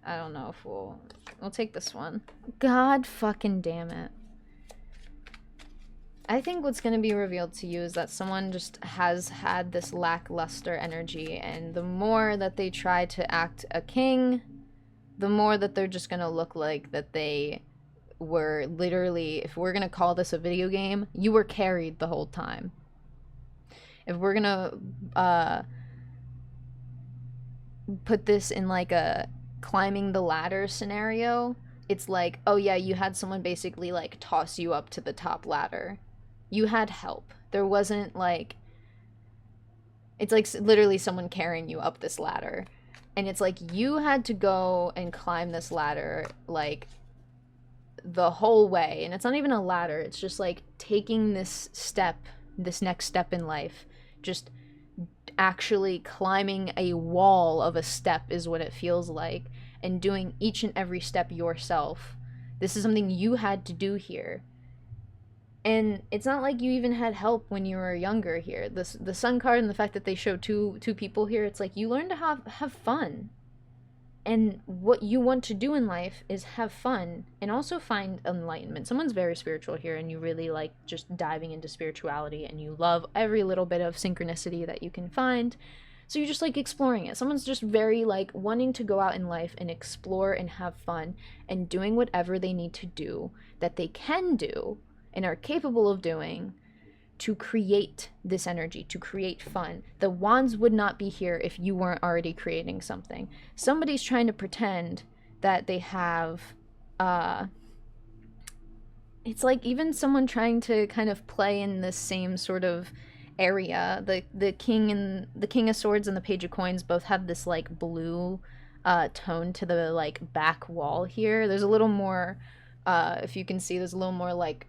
I don't know if we'll take this one. God fucking damn it. I think what's going to be revealed to you is that someone just has had this lackluster energy, and the more that they try to act a king, the more that they're just going to look like that they were literally, if we're going to call this a video game, you were carried the whole time. If we're going to put this in like a climbing the ladder scenario, it's like, oh yeah, you had someone basically like toss you up to the top ladder. You had help. There wasn't like, it's like literally someone carrying you up this ladder. And it's like you had to go and climb this ladder like the whole way. And it's not even a ladder. It's just like taking this step, this next step in life. Just actually climbing a wall of a step is what it feels like. And doing each and every step yourself. This is something you had to do here. And it's not like you even had help when you were younger here. The Sun card and the fact that they show two people here, it's like you learn to have fun. And what you want to do in life is have fun and also find enlightenment. Someone's very spiritual here, and you really like just diving into spirituality, and you love every little bit of synchronicity that you can find. So you just like exploring it. Someone's just very like wanting to go out in life and explore and have fun and doing whatever they need to do that they can do and are capable of doing to create this energy, to create fun. The wands would not be here if you weren't already creating something. Somebody's trying to pretend that they have, it's like even someone trying to kind of play in this same sort of area. The King of Swords and the Page of Coins both have this like blue tone to the like back wall here. There's a little more, if you can see, there's a little more like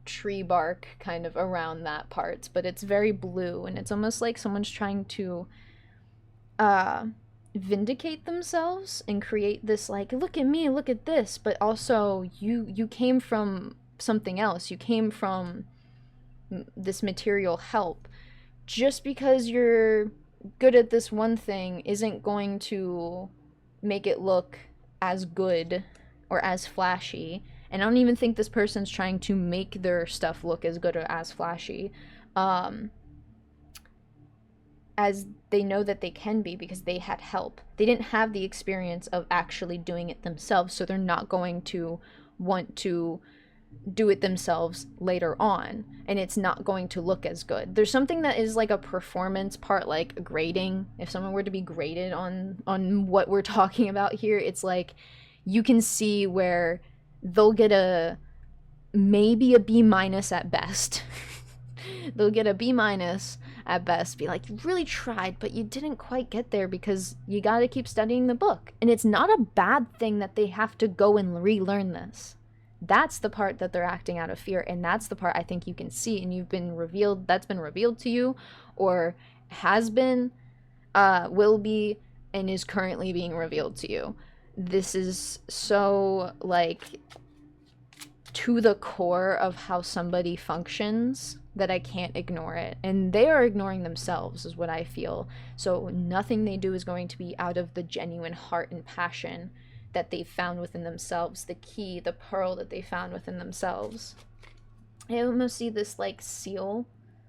tree bark kind of around that part, but it's very blue, and it's almost like someone's trying to vindicate themselves and create this like, look at me, look at this, but also you came from something else. You came from this material help. Just because you're good at this one thing isn't going to make it look as good or as flashy. And I don't even think this person's trying to make their stuff look as good or as flashy as they know that they can be, because they had help. They didn't have the experience of actually doing it themselves, so they're not going to want to do it themselves later on, and it's not going to look as good. There's something that is like a performance part, like grading. If someone were to be graded on what we're talking about here, it's like you can see where they'll get maybe a B- at best They'll get a B minus at best. Be like, you really tried, but you didn't quite get there because you gotta keep studying the book. And it's not a bad thing that they have to go and relearn this. That's the part that they're acting out of fear, and that's the part I think you can see, and you've been revealed, that's been revealed to you, or has been, will be, and is currently being revealed to you. This is so, like, to the core of how somebody functions that I can't ignore it. And they are ignoring themselves, is what I feel. So nothing they do is going to be out of the genuine heart and passion that they found within themselves, the key, the pearl that they found within themselves. I almost see this like seal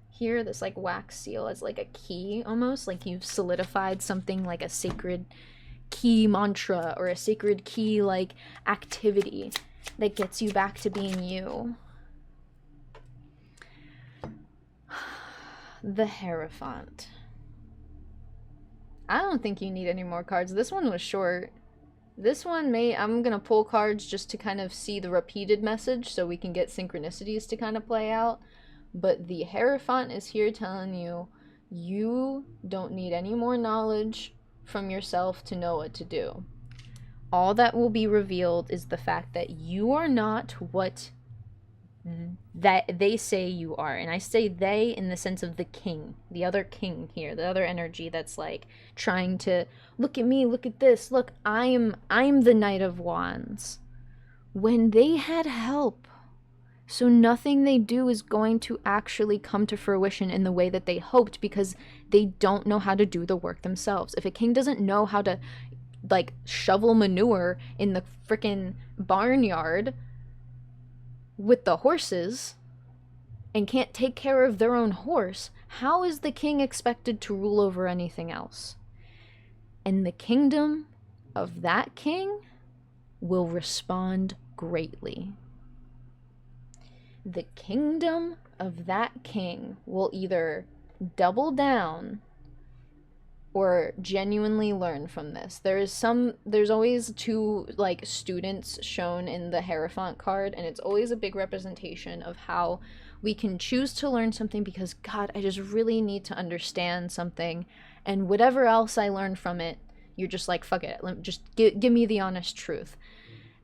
here, this like wax seal as like a key almost, like you've solidified something like a sacred key mantra or a sacred key like activity that gets you back to being you. The Hierophant. I don't think you need any more cards. This one was short. This one I'm gonna pull cards just to kind of see the repeated message so we can get synchronicities to kind of play out. But the Hierophant is here telling you, you don't need any more knowledge from yourself to know what to do. All that will be revealed is the fact that you are not what that they say you are. And I say they in the sense of the king, the other king here, the other energy that's like trying to look at me, look at this, look, I'm the Knight of Wands. When they had help. So nothing they do is going to actually come to fruition in the way that they hoped because they don't know how to do the work themselves. If a king doesn't know how to like shovel manure in the freaking barnyard with the horses and can't take care of their own horse, how is the king expected to rule over anything else? And the kingdom of that king will respond greatly. The kingdom of that king will either double down or genuinely learn from this. There's always two like students shown in the Hierophant card, and it's always a big representation of how we can choose to learn something because, God, I just really need to understand something, and whatever else I learn from it, you're just like, fuck it, just give me the honest truth.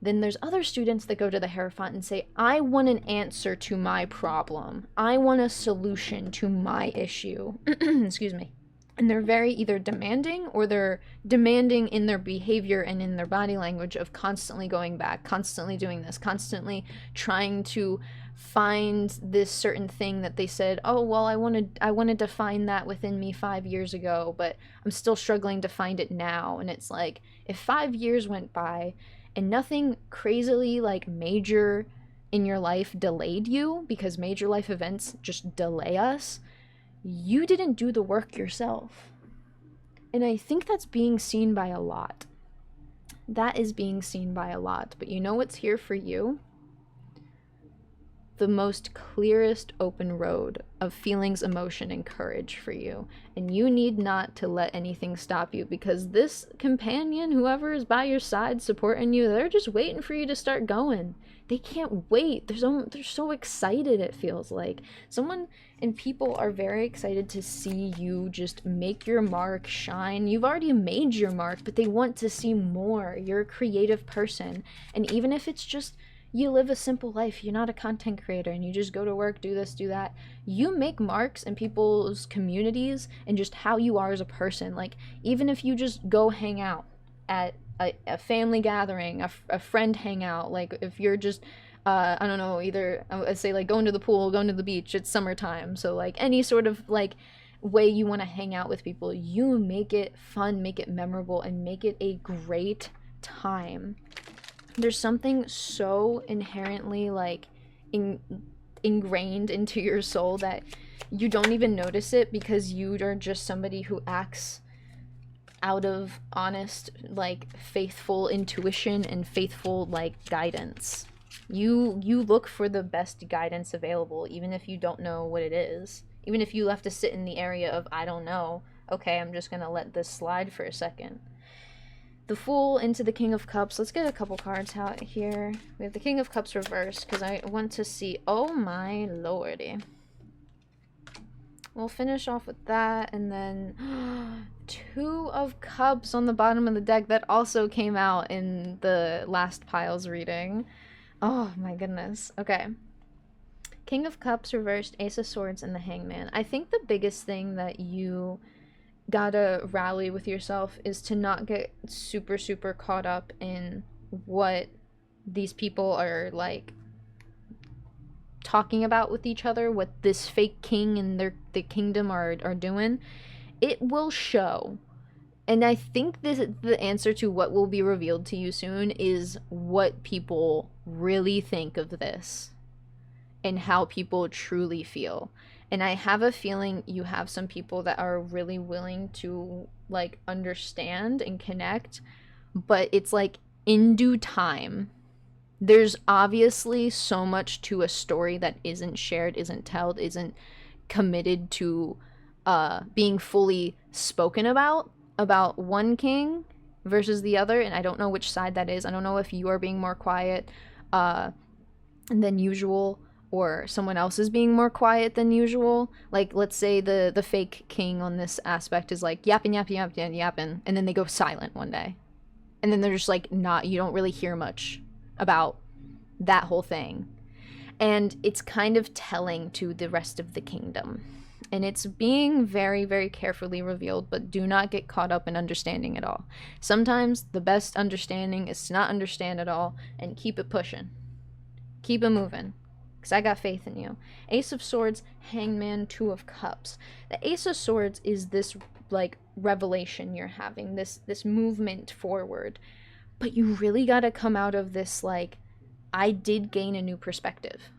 Then there's other students that go to the Hierophant and say, I want an answer to my problem. I want a solution to my issue. Excuse me. And they're very either demanding or they're demanding in their behavior and in their body language of constantly going back, constantly doing this, constantly trying to find this certain thing that they said, oh, well, I wanted to find that within me 5 years ago, but I'm still struggling to find it now. And it's like, if 5 years went by and nothing crazily like major in your life delayed you, because major life events just delay us, you didn't do the work yourself. And I think that's being seen by a lot. That is being seen by a lot. But you know what's here for you? The most clearest open road of feelings, emotion, and courage for you. And you need not to let anything stop you, because this companion, whoever is by your side supporting you, they're just waiting for you to start going. They can't wait. They're so excited, it feels like. Someone and people are very excited to see you just make your mark, shine. You've already made your mark, but they want to see more. You're a creative person. And even if it's just you live a simple life, you're not a content creator, and you just go to work, do this, do that, you make marks in people's communities and just how you are as a person. Like, even if you just go hang out at a family gathering, a friend hangout, like if you're just I don't know, either I say like going to the pool, going to the beach, it's summertime, so like any sort of like way you want to hang out with people, you make it fun, make it memorable, and make it a great time. There's something so inherently like ingrained into your soul that you don't even notice it, because you are just somebody who acts out of honest, like, faithful intuition and faithful, like, guidance. You look for the best guidance available, even if you don't know what it is. Even if you have to sit in the area of, I don't know, okay, I'm just gonna let this slide for a second. The Fool into the King of Cups. Let's get a couple cards out here. We have the King of Cups reversed, because I want to see, oh my lordy. we'll finish off with that, and then Two of Cups on the bottom of the deck that also came out in the last pile's reading. Oh my goodness. Okay. King of Cups reversed, Ace of Swords, and the Hangman. I think the biggest thing that you gotta rally with yourself is to not get super, super caught up in what these people are, like, talking about with each other, what this fake king and the kingdom are doing. It will show. And I think the answer to what will be revealed to you soon is what people really think of this and how people truly feel. And I have a feeling you have some people that are really willing to, like, understand and connect, but it's like in due time. There's obviously so much to a story that isn't shared, isn't told, isn't committed to being fully spoken about one king versus the other, and I don't know which side that is. I don't know if you are being more quiet than usual, or someone else is being more quiet than usual. Like, let's say the fake king on this aspect is like yapping, and then they go silent one day. And then they're just like not, you don't really hear much about that whole thing. And it's kind of telling to the rest of the kingdom. And it's being very, very carefully revealed, but do not get caught up in understanding it all. Sometimes the best understanding is to not understand it all and keep it pushing. Keep it moving. Because I got faith in you. Ace of Swords, Hangman, Two of Cups. The Ace of Swords is this, like, revelation you're having, this movement forward. But you really gotta come out of this, like, I did gain a new perspective.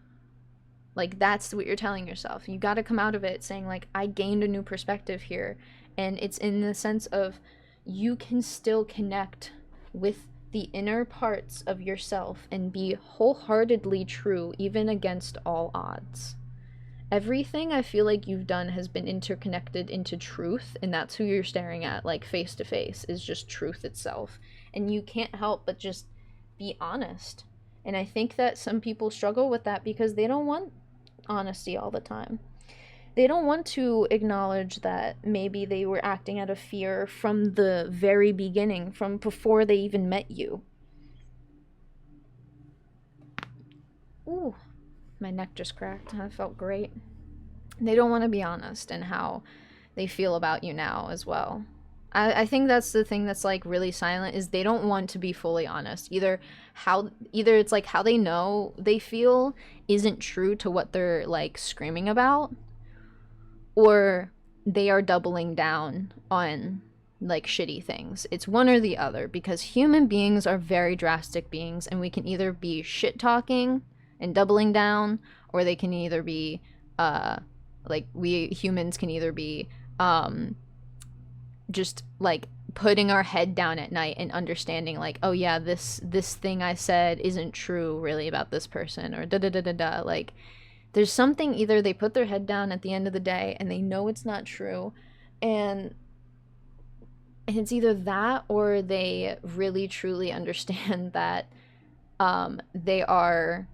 Like, that's what you're telling yourself. You gotta come out of it saying, like, I gained a new perspective here. And it's in the sense of you can still connect with the inner parts of yourself and be wholeheartedly true even against all odds. Everything I feel like you've done has been interconnected into truth, and that's who you're staring at, like, face to face, is just truth itself. And you can't help but just be honest. And I think that some people struggle with that because they don't want honesty all the time. They don't want to acknowledge that maybe they were acting out of fear from the very beginning, from before they even met you. Ooh, my neck just cracked. That felt great. They don't want to be honest in how they feel about you now as well. I think that's the thing that's, like, really silent, is they don't want to be fully honest. Either it's like how they know they feel isn't true to what they're, like, screaming about, or they are doubling down on, like, shitty things. It's one or the other, because human beings are very drastic beings, and we can either be shit talking and doubling down, or they can either be like, we humans can either be just, like, putting our head down at night and understanding, like, oh yeah, this thing I said isn't true really about this person, or da da da da da. Like, there's something, either they put their head down at the end of the day and they know it's not true, and it's either that, or they really truly understand that they are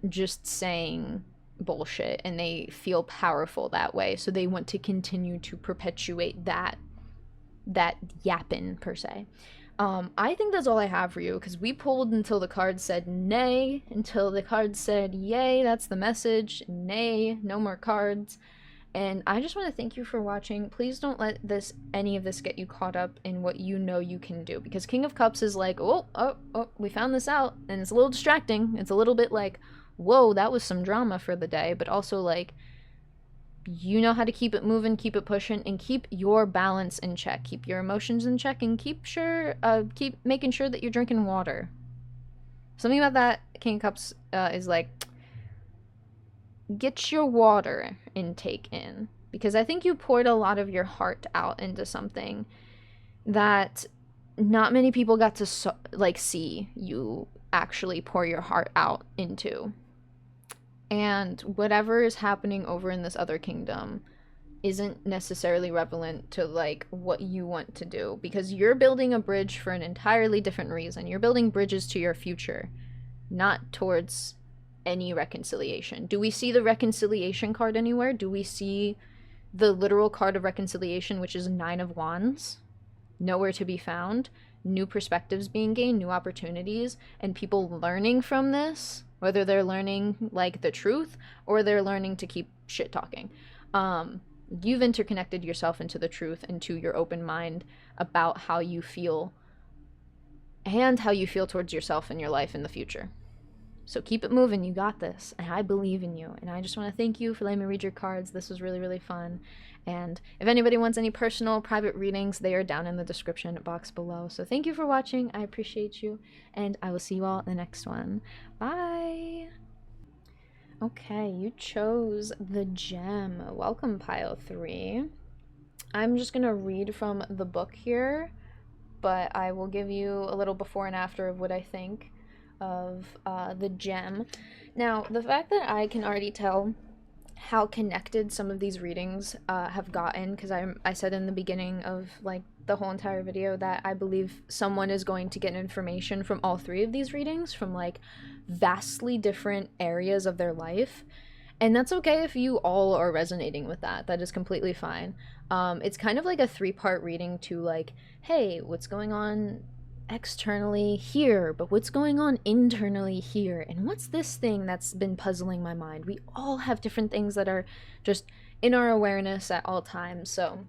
just saying bullshit and they feel powerful that way, so they want to continue to perpetuate that yapping, per se. I think that's all I have for you, because we pulled until the card said nay, until the card said yay, that's the message, nay, no more cards. And I just want to thank you for watching. Please don't let any of this get you caught up in what you know you can do, because King of Cups is like, oh, we found this out, and it's a little distracting. It's a little bit like, whoa, that was some drama for the day, but also, like, you know how to keep it moving, keep it pushing, and keep your balance in check. Keep your emotions in check, and keep making sure that you're drinking water. Something about that King of Cups is like, get your water intake in, because I think you poured a lot of your heart out into something that not many people got to see you actually pour your heart out into. And whatever is happening over in this other kingdom isn't necessarily relevant to, like, what you want to do, because you're building a bridge for an entirely different reason. You're building bridges to your future, not towards any reconciliation. Do we see the reconciliation card anywhere? Do we see the literal card of reconciliation, which is Nine of Wands, nowhere to be found, new perspectives being gained, new opportunities, and people learning from this, whether they're learning like the truth or they're learning to keep shit talking. You've interconnected yourself into the truth, into your open mind about how you feel and how you feel towards yourself and your life in the future. So keep it moving. You got this. And I believe in you. And I just want to thank you for letting me read your cards. This was really, really fun. And if anybody wants any personal private readings, they are down in the description box below. So thank you for watching. I appreciate you. And I will see you all in the next one. Bye. Okay, you chose the gem. Welcome, pile 3. I'm just going to read from the book here, but I will give you a little before and after of what I think of the gem. Now, the fact that I can already tell how connected some of these readings have gotten, because I said in the beginning of like the whole entire video that I believe someone is going to get information from all 3 of these readings from like vastly different areas of their life. And that's okay if you all are resonating with that. That is completely fine. It's kind of like a 3-part reading to like, hey, what's going on externally here, but what's going on internally here, and what's this thing that's been puzzling my mind. We all have different things that are just in our awareness at all times, so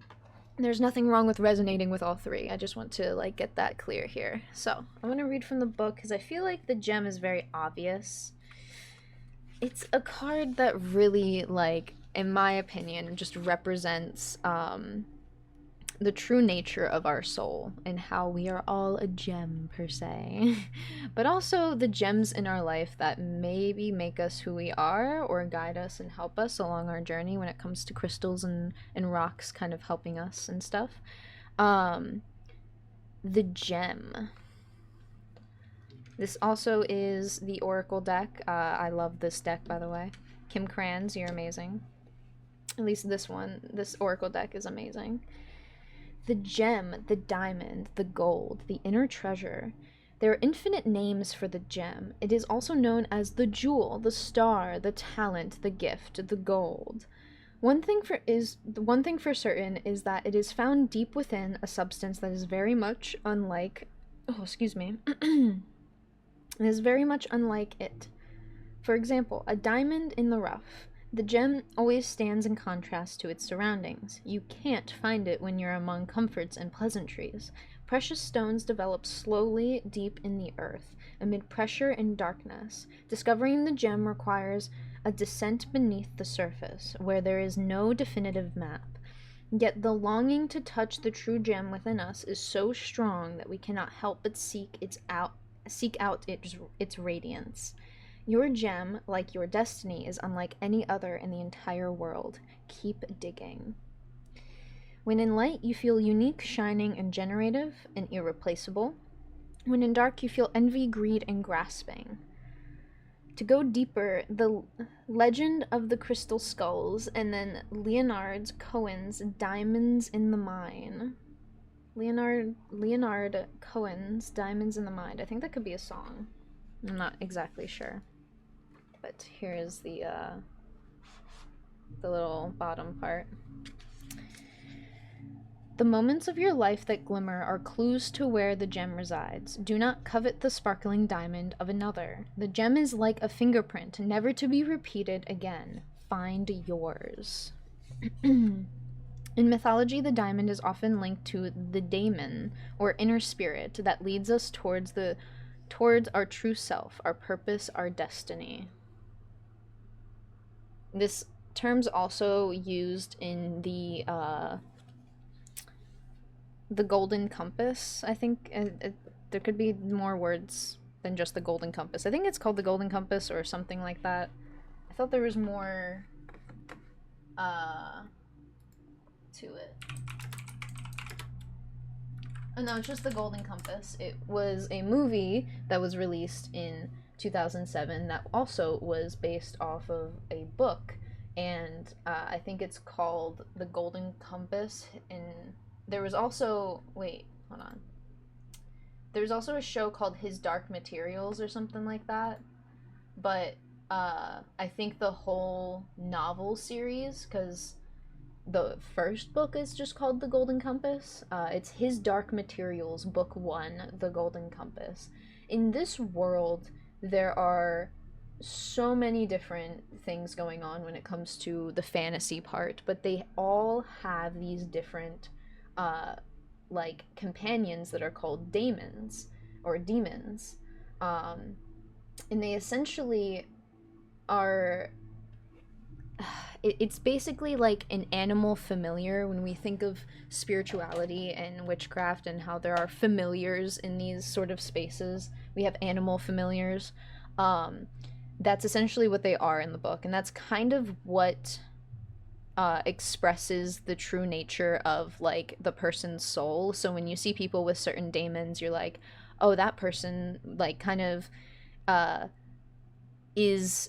there's nothing wrong with resonating with all 3. I just want to like get that clear here. So I'm gonna read from the book because I feel like the gem is very obvious. It's a card that really, like, in my opinion, just represents the true nature of our soul and how we are all a gem per se, but also the gems in our life that maybe make us who we are or guide us and help us along our journey when it comes to crystals and rocks kind of helping us and stuff. The gem. This also is the Oracle deck. I love this deck, by the way. Kim Kranz, you're amazing. At least this Oracle deck is amazing. The gem, the diamond, the gold, the inner treasure. There are infinite names for the gem. It is also known as the jewel, the star, the talent, the gift, the gold. One thing for certain is that it is found deep within a substance that is very much unlike, it is very much unlike it. For example, a diamond in the rough. The gem always stands in contrast to its surroundings. You can't find it when you're among comforts and pleasantries. Precious stones develop slowly deep in the earth, amid pressure and darkness. Discovering the gem requires a descent beneath the surface, where there is no definitive map. Yet the longing to touch the true gem within us is so strong that we cannot help but seek out its radiance. Your gem, like your destiny, is unlike any other in the entire world. Keep digging. When in light, you feel unique, shining, and generative, and irreplaceable. When in dark, you feel envy, greed, and grasping. To go deeper, the Legend of the Crystal Skulls, and then Leonard Cohen's Diamonds in the Mine. Leonard Cohen's Diamonds in the Mind. I think that could be a song. I'm not exactly sure. But here is the little bottom part. The moments of your life that glimmer are clues to where the gem resides. Do not covet the sparkling diamond of another. The gem is like a fingerprint, never to be repeated again. Find yours. In mythology, the diamond is often linked to the daemon, or inner spirit, that leads us towards our true self, our purpose, our destiny. This term's also used in the golden compass. I think there could be more words than just the golden compass. I think it's called the golden compass or something like that. I thought there was more to it. Oh, no, it's just the Golden Compass. It was a movie that was released in 2007 that also was based off of a book, and I think it's called The Golden Compass. And there was also, wait, hold on. There was also a show called His Dark Materials or something like that, but I think the whole novel series, because the first book is just called The Golden Compass. It's His Dark Materials, Book 1, The Golden Compass. In this world, there are so many different things going on when it comes to the fantasy part, but they all have these different, uh, like, companions that are called daemons, or demons. Um, and they essentially are it's basically like an animal familiar when we think of spirituality and witchcraft and how there are familiars in these sort of spaces. We have animal familiars. Um, that's essentially what they are in the book, and that's kind of what expresses the true nature of like the person's soul. So when you see people with certain daemons, you're like, oh, that person like kind of uh, is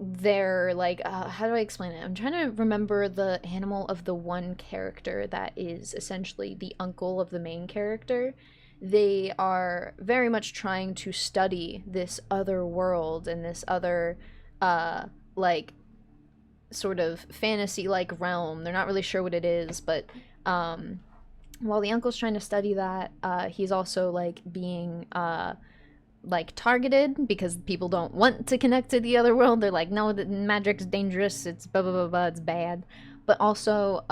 they're like how do I explain it? I'm trying to remember the animal of the one character that is essentially the uncle of the main character. They are very much trying to study this other world and this other uh like sort of fantasy like realm. They're not really sure what it is, but um while the uncle's trying to study that, he's also like being like targeted because people don't want to connect to the other world. They're like, no, the magic's dangerous. It's blah blah blah blah. It's bad. But also,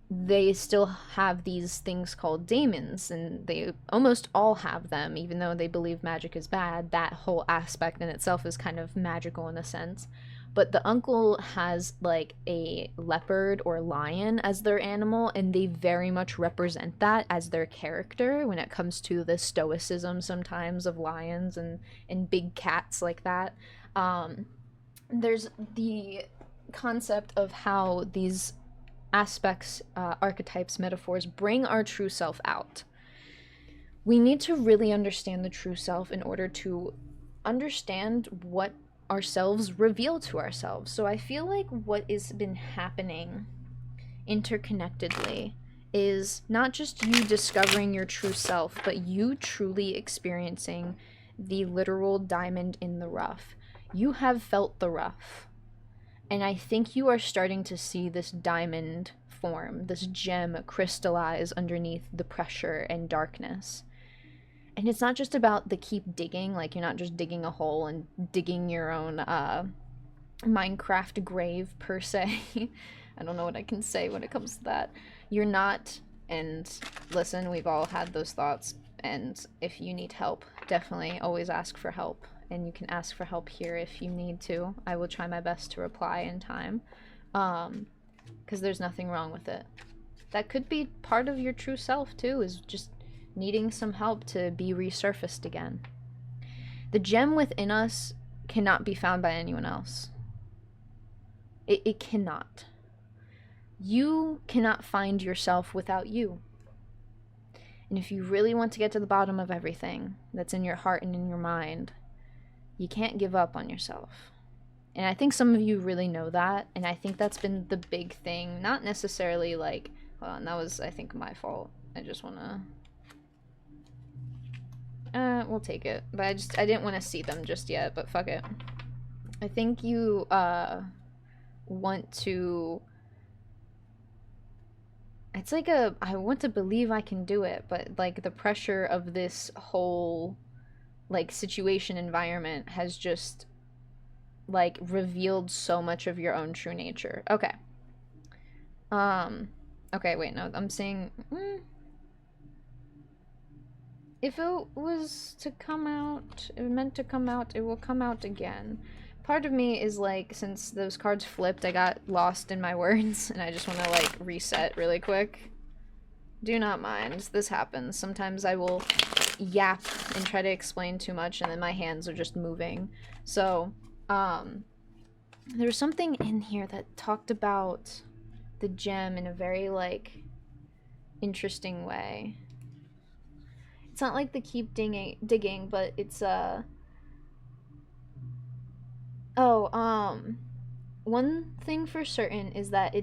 they still have these things called daemons, and they almost all have them, even though they believe magic is bad. That whole aspect in itself is kind of magical in a sense. But the uncle has like a leopard or lion as their animal, and they very much represent that as their character when it comes to the stoicism sometimes of lions and big cats like that. Um, there's the concept of how these aspects, archetypes, metaphors bring our true self out. We need to really understand the true self in order to understand what ourselves reveal to ourselves. So I feel like what has been happening interconnectedly is not just you discovering your true self, but you truly experiencing the literal diamond in the rough. You have felt the rough. And I think you are starting to see this diamond form, this gem crystallize underneath the pressure and darkness. And it's not just about the keep digging, like you're not just digging a hole and digging your own Minecraft grave per se. I don't know what I can say when it comes to that. You're not, and listen, we've all had those thoughts, and if you need help, definitely always ask for help. And you can ask for help here if you need to. I will try my best to reply in time, because there's nothing wrong with it. That could be part of your true self too, is just needing some help to be resurfaced again. The gem within us cannot be found by anyone else. It cannot. You cannot find yourself without you. And if you really want to get to the bottom of everything that's in your heart and in your mind, you can't give up on yourself. And I think some of you really know that, and I think that's been the big thing. Not necessarily like, hold on, that was, I think, my fault. I just want to... we'll take it. But I didn't want to see them just yet, but fuck it. I think you, want to... It's like I want to believe I can do it, but, like, the pressure of this whole, like, situation environment has just, like, revealed so much of your own true nature. Okay. Okay, wait, no, I'm saying... If it was to come out, it meant to come out, it will come out again. Part of me is like, since those cards flipped, I got lost in my words, and I just want to, like, reset really quick. Do not mind. This happens. Sometimes I will yap and try to explain too much, and then my hands are just moving. So, there's something in here that talked about the gem in a very, like, interesting way. It's not like the keep digging, but it's, one thing for certain is that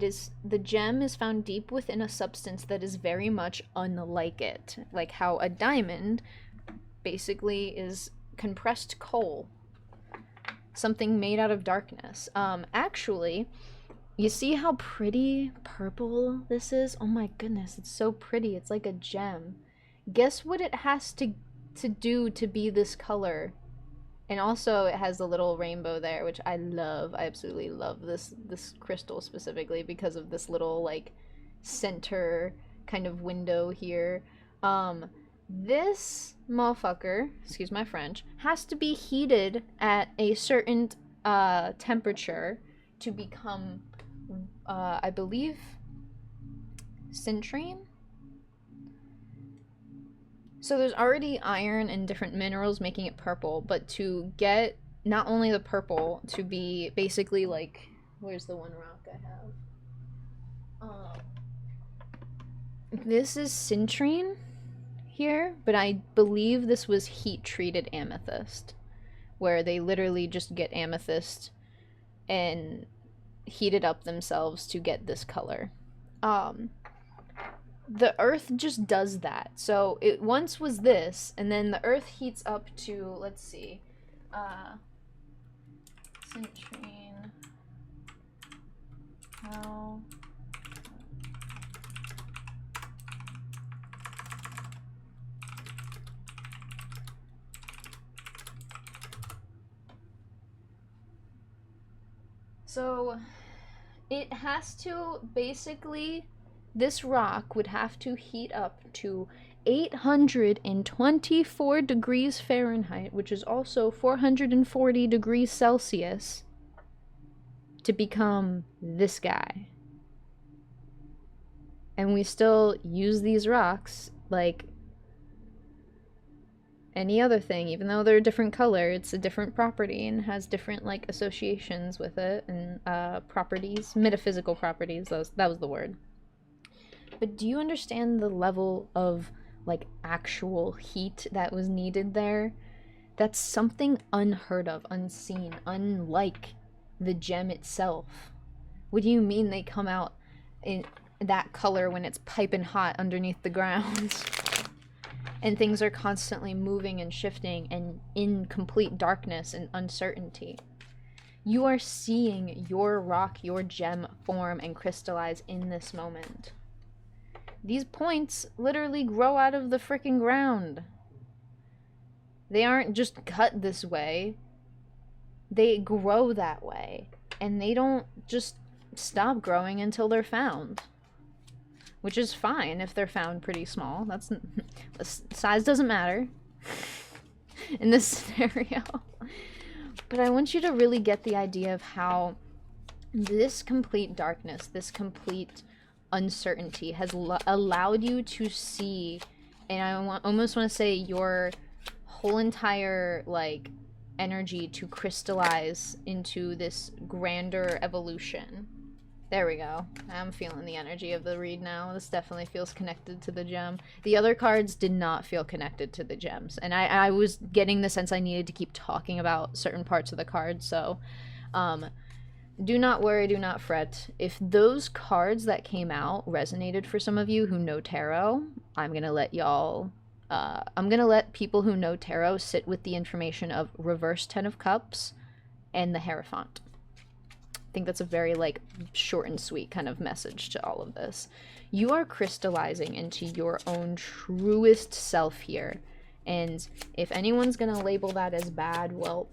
the gem is found deep within a substance that is very much unlike it. Like how a diamond basically is compressed coal. Something made out of darkness. Actually, You see how pretty purple this is? Oh my goodness, it's so pretty. It's like a gem. Guess what it has to do to be this color? And also it has a little rainbow there, which I love. I absolutely love this crystal specifically because of this little like center kind of window here. This motherfucker, excuse my French, has to be heated at a certain temperature to become I believe citrine. So there's already iron and different minerals making it purple, but to get not only the purple to be basically like, where's the one rock I have? This is citrine here, but I believe this was heat treated amethyst, where they literally just get amethyst and heat it up themselves to get this color. The earth just does that. So it once was this, and then the earth heats up to, let's see, citrine, how, so it has to basically, this rock would have to heat up to 824 degrees Fahrenheit, which is also 440 degrees Celsius, to become this guy. And we still use these rocks like any other thing, even though they're a different color. It's a different property and has different like associations with it and properties, metaphysical properties. That was the word. But do you understand the level of like actual heat that was needed there? That's something unheard of, unseen, unlike the gem itself. What do you mean they come out in that color when it's piping hot underneath the ground? And things are constantly moving and shifting and in complete darkness and uncertainty. You are seeing your rock, your gem form and crystallize in this moment. These points literally grow out of the freaking ground. They aren't just cut this way. They grow that way. And they don't just stop growing until they're found. Which is fine if they're found pretty small. Size doesn't matter in this scenario. But I want you to really get the idea of how this complete darkness, this complete uncertainty has allowed you to see, and I almost want to say your whole entire like energy to crystallize into this grander evolution. There we go. I'm feeling the energy of the read now. This definitely feels connected to the gem. The other cards did not feel connected to the gems, and I was getting the sense I needed to keep talking about certain parts of the cards, so do not worry, do not fret. If those cards that came out resonated for some of you who know tarot, I'm gonna let y'all, I'm gonna let people who know tarot sit with the information of reverse Ten of Cups and the Hierophant. I think that's a very like short and sweet kind of message to all of this. You are crystallizing into your own truest self here. And if anyone's gonna label that as bad, well,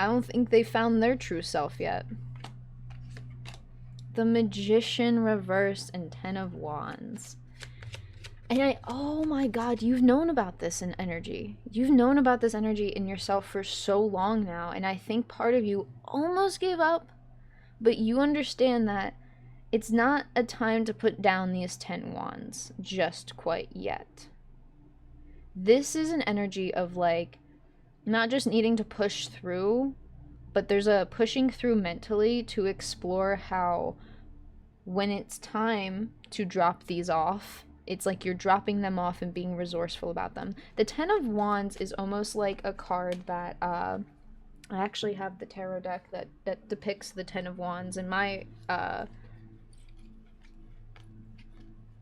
I don't think they found their true self yet. The Magician reversed and Ten of Wands. And oh my god, you've known about this in energy. You've known about this energy in yourself for so long now, and I think part of you almost gave up, but you understand that it's not a time to put down these 10 wands just quite yet. This is an energy of like, not just needing to push through, but there's a pushing through mentally to explore how when it's time to drop these off, it's like you're dropping them off and being resourceful about them. The Ten of Wands is almost like a card that, I actually have the tarot deck that depicts the Ten of Wands. In my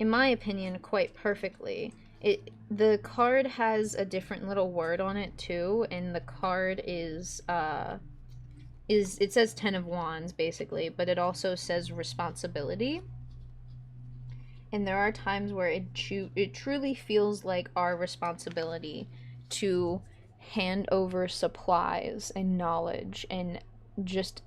opinion, quite perfectly. The card has a different little word on it too, and the card is, is, it says 10 of Wands basically, but it also says responsibility. And there are times where it truly feels like our responsibility to hand over supplies and knowledge and just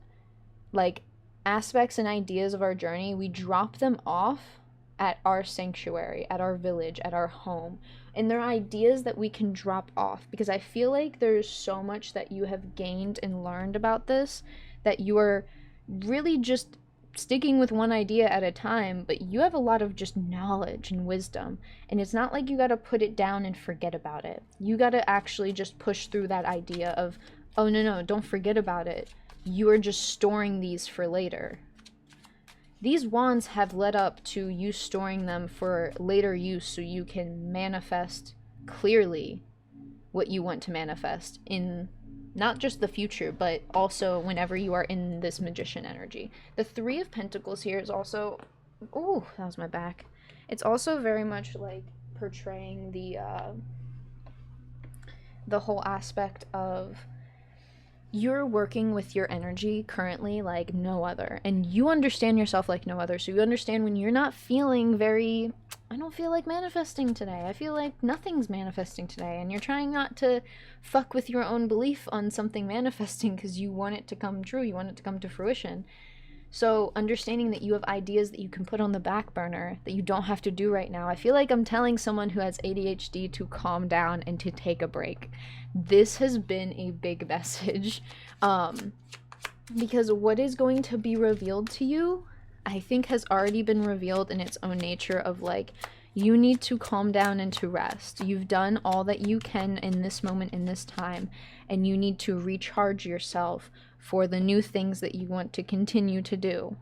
like aspects and ideas of our journey. We drop them off at our sanctuary, at our village, at our home. And they're ideas that we can drop off, because I feel like there's so much that you have gained and learned about this that you are really just sticking with one idea at a time, but you have a lot of just knowledge and wisdom. And it's not like you got to put it down and forget about it. You got to actually just push through that idea of, oh, no, don't forget about it. You are just storing these for later. These wands have led up to you storing them for later use so you can manifest clearly what you want to manifest in not just the future, but also whenever you are in this magician energy. The Three of Pentacles here is also... Ooh, that was my back. It's also very much like portraying the whole aspect of you're working with your energy currently like no other, and you understand yourself like no other. So you understand when you're not feeling very, I don't feel like manifesting today, I feel like nothing's manifesting today, and you're trying not to fuck with your own belief on something manifesting because you want it to come true, you want it to come to fruition. So understanding that you have ideas that you can put on the back burner that you don't have to do right now. I feel like I'm telling someone who has ADHD to calm down and to take a break. This has been a big message, because what is going to be revealed to you, I think, has already been revealed in its own nature of like, you need to calm down and to rest. You've done all that you can in this moment, in this time, and you need to recharge yourself for the new things that you want to continue to do.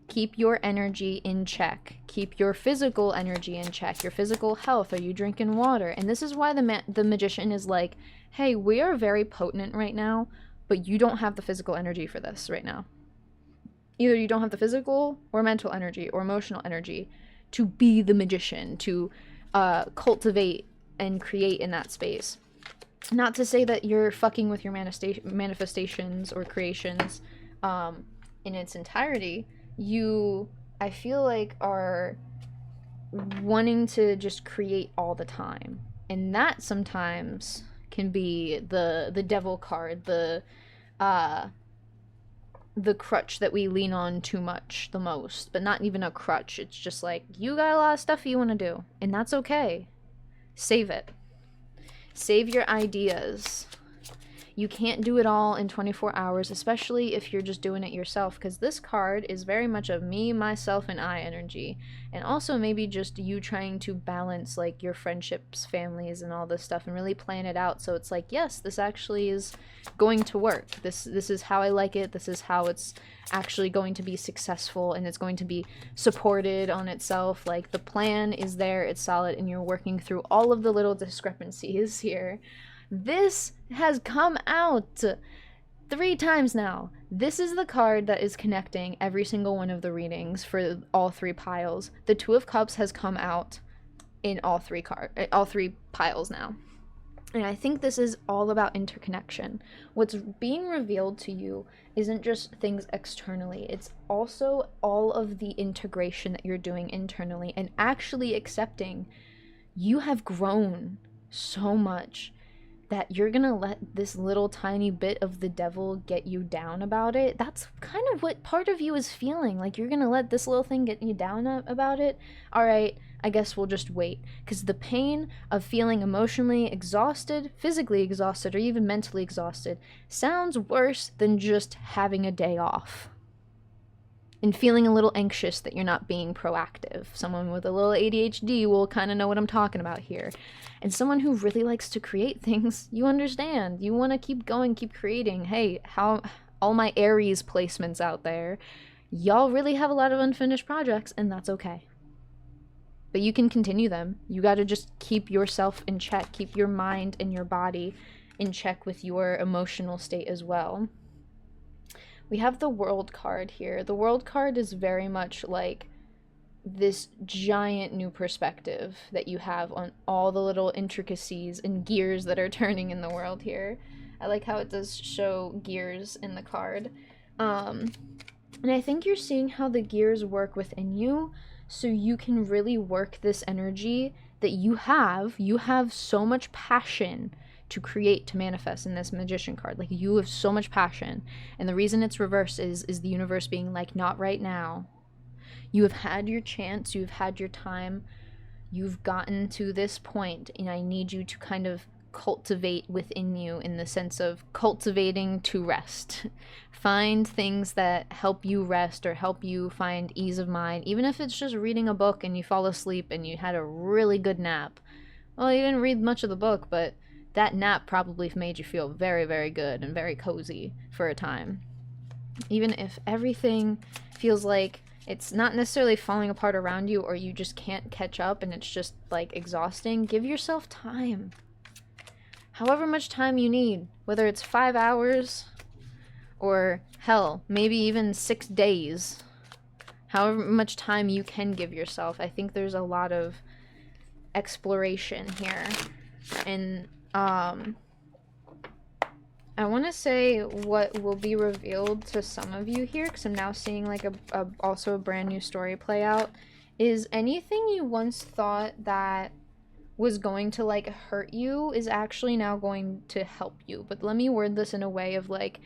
Keep your energy in check. Keep your physical energy in check. Your physical health. Are you drinking water? And this is why the magician is like, hey, we are very potent right now, but you don't have the physical energy for this right now. Either you don't have the physical or mental energy or emotional energy to be the magician, to cultivate and create in that space. Not to say that you're fucking with your manifestations or creations in its entirety. You, I feel like, are wanting to just create all the time. And that sometimes can be the devil card, the crutch that we lean on too much the most. But not even a crutch. It's just like, you got a lot of stuff you want to do. And that's okay. Save it. Save your ideas. You can't do it all in 24 hours, especially if you're just doing it yourself, because this card is very much of me, myself, and I energy. And also maybe just you trying to balance like your friendships, families, and all this stuff and really plan it out. So it's like, yes, this actually is going to work. This is how I like it. This is how it's actually going to be successful, and it's going to be supported on itself. Like, the plan is there, it's solid, and you're working through all of the little discrepancies here. This has come out 3 times now. This is the card that is connecting every single one of the readings for all 3 piles. The Two of Cups has come out in all 3 piles now. And I think this is all about interconnection. What's being revealed to you isn't just things externally. It's also all of the integration that you're doing internally and actually accepting you have grown so much that you're gonna let this little tiny bit of the devil get you down about it. That's kind of what part of you is feeling. Like, you're gonna let this little thing get you down about it. All right, I guess we'll just wait. Because the pain of feeling emotionally exhausted, physically exhausted, or even mentally exhausted sounds worse than just having a day off and feeling a little anxious that you're not being proactive. Someone with a little ADHD will kind of know what I'm talking about here. And someone who really likes to create things, you understand. You want to keep going, keep creating. Hey, how all my Aries placements out there, y'all really have a lot of unfinished projects, and that's okay. But you can continue them. You got to just keep yourself in check. Keep your mind and your body in check with your emotional state as well. We have the World card here. The World card is very much like this giant new perspective that you have on all the little intricacies and gears that are turning in the world here. I like how it does show gears in the card. Um, and I think you're seeing how the gears work within you so you can really work this energy that you have. You have so much passion to create, to manifest in this magician card. Like, you have so much passion. And the reason it's reversed is the universe being like, not right now. You have had your chance, you've had your time, you've gotten to this point, and I need you to kind of cultivate within you, in the sense of cultivating to rest. Find things that help you rest or help you find ease of mind, even if it's just reading a book and you fall asleep and you had a really good nap. Well, you didn't read much of the book, but that nap probably made you feel very, very good and very cozy for a time. Even if everything feels like it's not necessarily falling apart around you, or you just can't catch up and it's just like exhausting, give yourself time. However much time you need, whether it's 5 hours or hell, maybe even 6 days. However much time you can give yourself. I think there's a lot of exploration here. And I want to say what will be revealed to some of you here, because I'm now seeing like also a brand new story play out, is anything you once thought that was going to like hurt you is actually now going to help you. But let me word this in a way of like,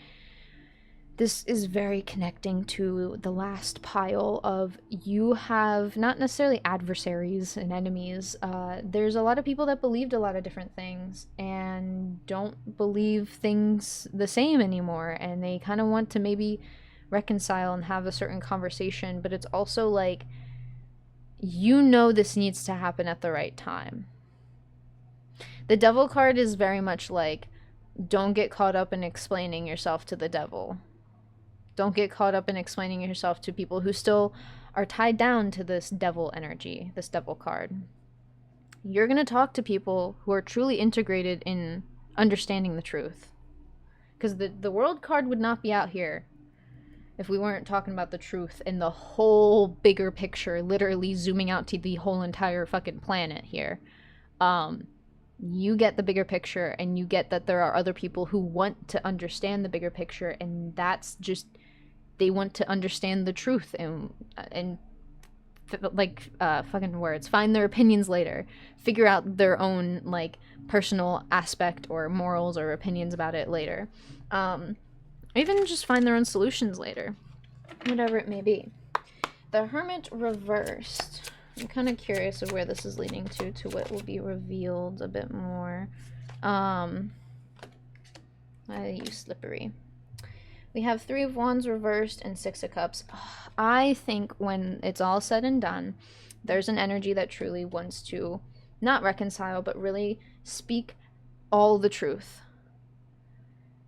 this is very connecting to the last pile of, you have not necessarily adversaries and enemies. There's a lot of people that believed a lot of different things and don't believe things the same anymore, and they kind of want to maybe reconcile and have a certain conversation, but it's also like, you know, this needs to happen at the right time. The Devil card is very much like, don't get caught up in explaining yourself to the devil. Don't get caught up in explaining yourself to people who still are tied down to this devil energy, this devil card. You're going to talk to people who are truly integrated in understanding the truth. Because the world card would not be out here if we weren't talking about the truth and the whole bigger picture, literally zooming out to the whole entire fucking planet here. You get the bigger picture, and you get that there are other people who want to understand the bigger picture, and that's just, they want to understand the truth and fucking words, find their opinions later, figure out their own like personal aspect or morals or opinions about it later, even just find their own solutions later, whatever it may be. The Hermit reversed. I'm kind of curious of where this is leading to what will be revealed a bit more. I use Slippery. We have 3 of Wands reversed and 6 of Cups. I think when it's all said and done, there's an energy that truly wants to not reconcile, but really speak all the truth.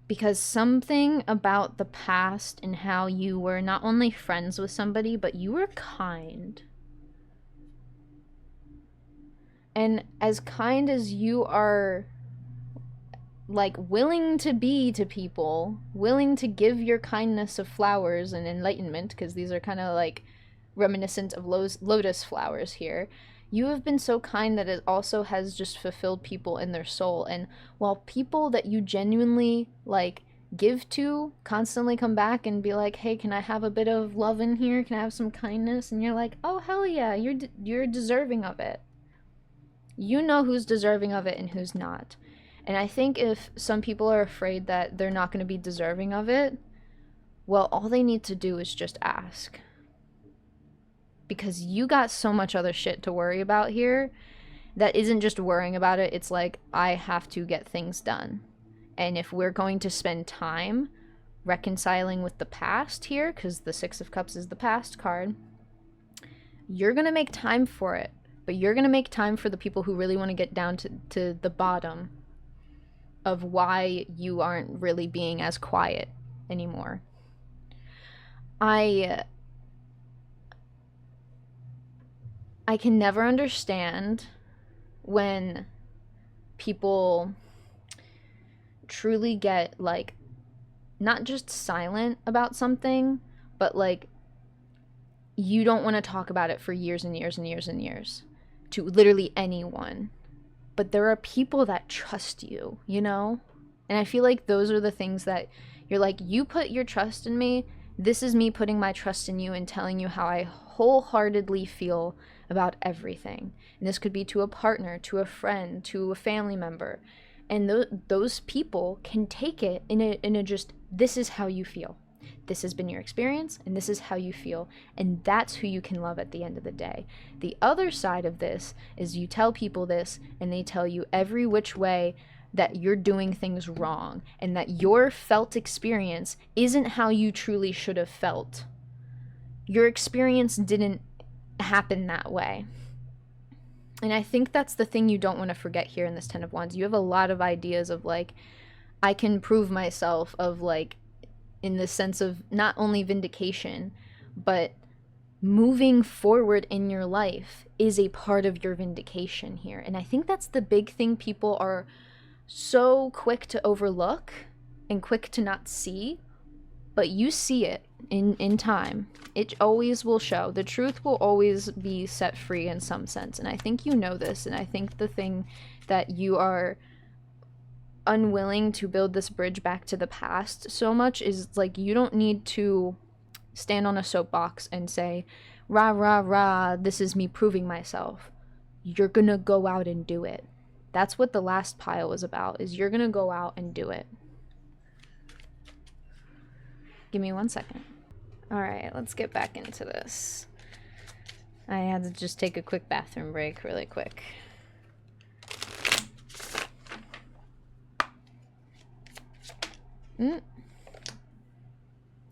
Because something about the past and how you were not only friends with somebody, but you were kind. And as kind as you are, like, willing to be to people, willing to give your kindness of flowers and enlightenment, because these are kind of like reminiscent of lotus flowers here, you have been so kind that it also has just fulfilled people in their soul. And while people that you genuinely like give to constantly come back and be like, hey, can I have a bit of love in here? Can I have some kindness? And you're like, oh, hell yeah, you're deserving of it. You know who's deserving of it and who's not. And I think if some people are afraid that they're not going to be deserving of it, well, all they need to do is just ask. Because you got so much other shit to worry about here that isn't just worrying about it. It's like, I have to get things done. And if we're going to spend time reconciling with the past here, because the 6 of Cups is the past card, you're going to make time for it. But you're going to make time for the people who really want to get down to the bottom of why you aren't really being as quiet anymore. I can never understand when people truly get, like, not just silent about something, but, like, you don't want to talk about it for years and years and years and years to literally anyone. But there are people that trust you, you know? And I feel like those are the things that you're like, you put your trust in me. This is me putting my trust in you and telling you how I wholeheartedly feel about everything. And this could be to a partner, to a friend, to a family member. And those people can take it in a just, this is how you feel. This has been your experience, and this is how you feel. And that's who you can love at the end of the day. The other side of this is you tell people this, and they tell you every which way that you're doing things wrong, and that your felt experience isn't how you truly should have felt. Your experience didn't happen that way. And I think that's the thing you don't want to forget here in this Ten of Wands. You have a lot of ideas of like, I can prove myself, of like, in the sense of not only vindication, but moving forward in your life is a part of your vindication here. And I think that's the big thing people are so quick to overlook and quick to not see, but you see it in time. It always will show. The truth will always be set free in some sense. And I think you know this. And I think the thing that you are unwilling to build this bridge back to the past so much is like, you don't need to stand on a soapbox and say, rah, rah, rah, this is me proving myself. You're gonna go out and do it. That's what the last pile was about, is you're gonna go out and do it. Give me 1 second. All right, let's get back into this. I had to just take a quick bathroom break really quick.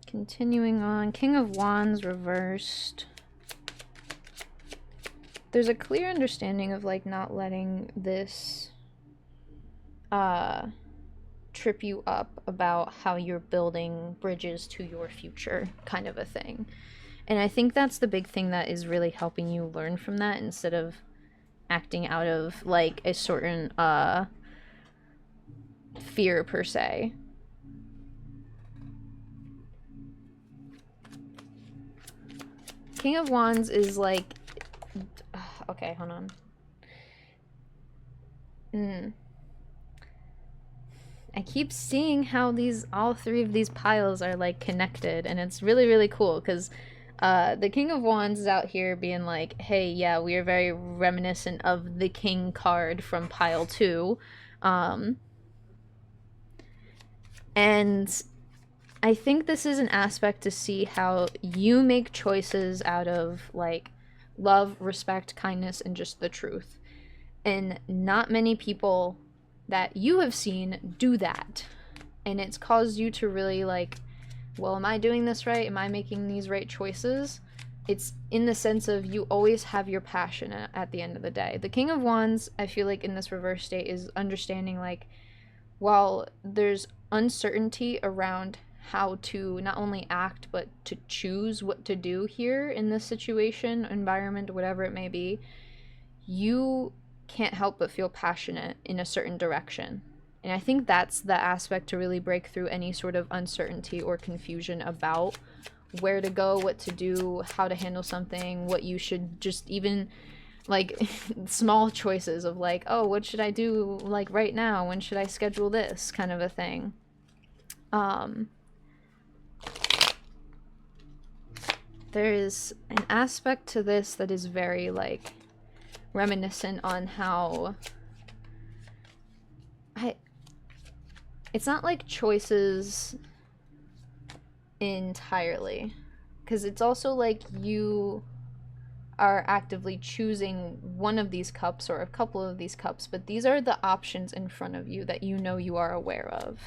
Continuing on, King of Wands reversed. There's a clear understanding of like not letting this trip you up about how you're building bridges to your future, kind of a thing. And I think that's the big thing that is really helping you learn from that, instead of acting out of like a certain fear per se. King of Wands is like, okay, hold on. I keep seeing how all three of these piles are like connected, and it's really, really cool, because the King of Wands is out here being like, hey, yeah, we are very reminiscent of the King card from pile 2. And I think this is an aspect to see how you make choices out of like love, respect, kindness, and just the truth. And not many people that you have seen do that. And it's caused you to really like, well, am I doing this right? Am I making these right choices? It's in the sense of you always have your passion at the end of the day. The King of Wands, I feel like in this reverse state, is understanding like, while there's uncertainty around how to not only act, but to choose what to do here in this situation, environment, whatever it may be, you can't help but feel passionate in a certain direction. And I think that's the aspect to really break through any sort of uncertainty or confusion about where to go, what to do, how to handle something, what you should just even like small choices of like, oh, what should I do like right now? When should I schedule this kind of a thing? There is an aspect to this that is very like reminiscent on how it's not like choices entirely, because it's also like you are actively choosing one of these cups or a couple of these cups, but these are the options in front of you that you know you are aware of.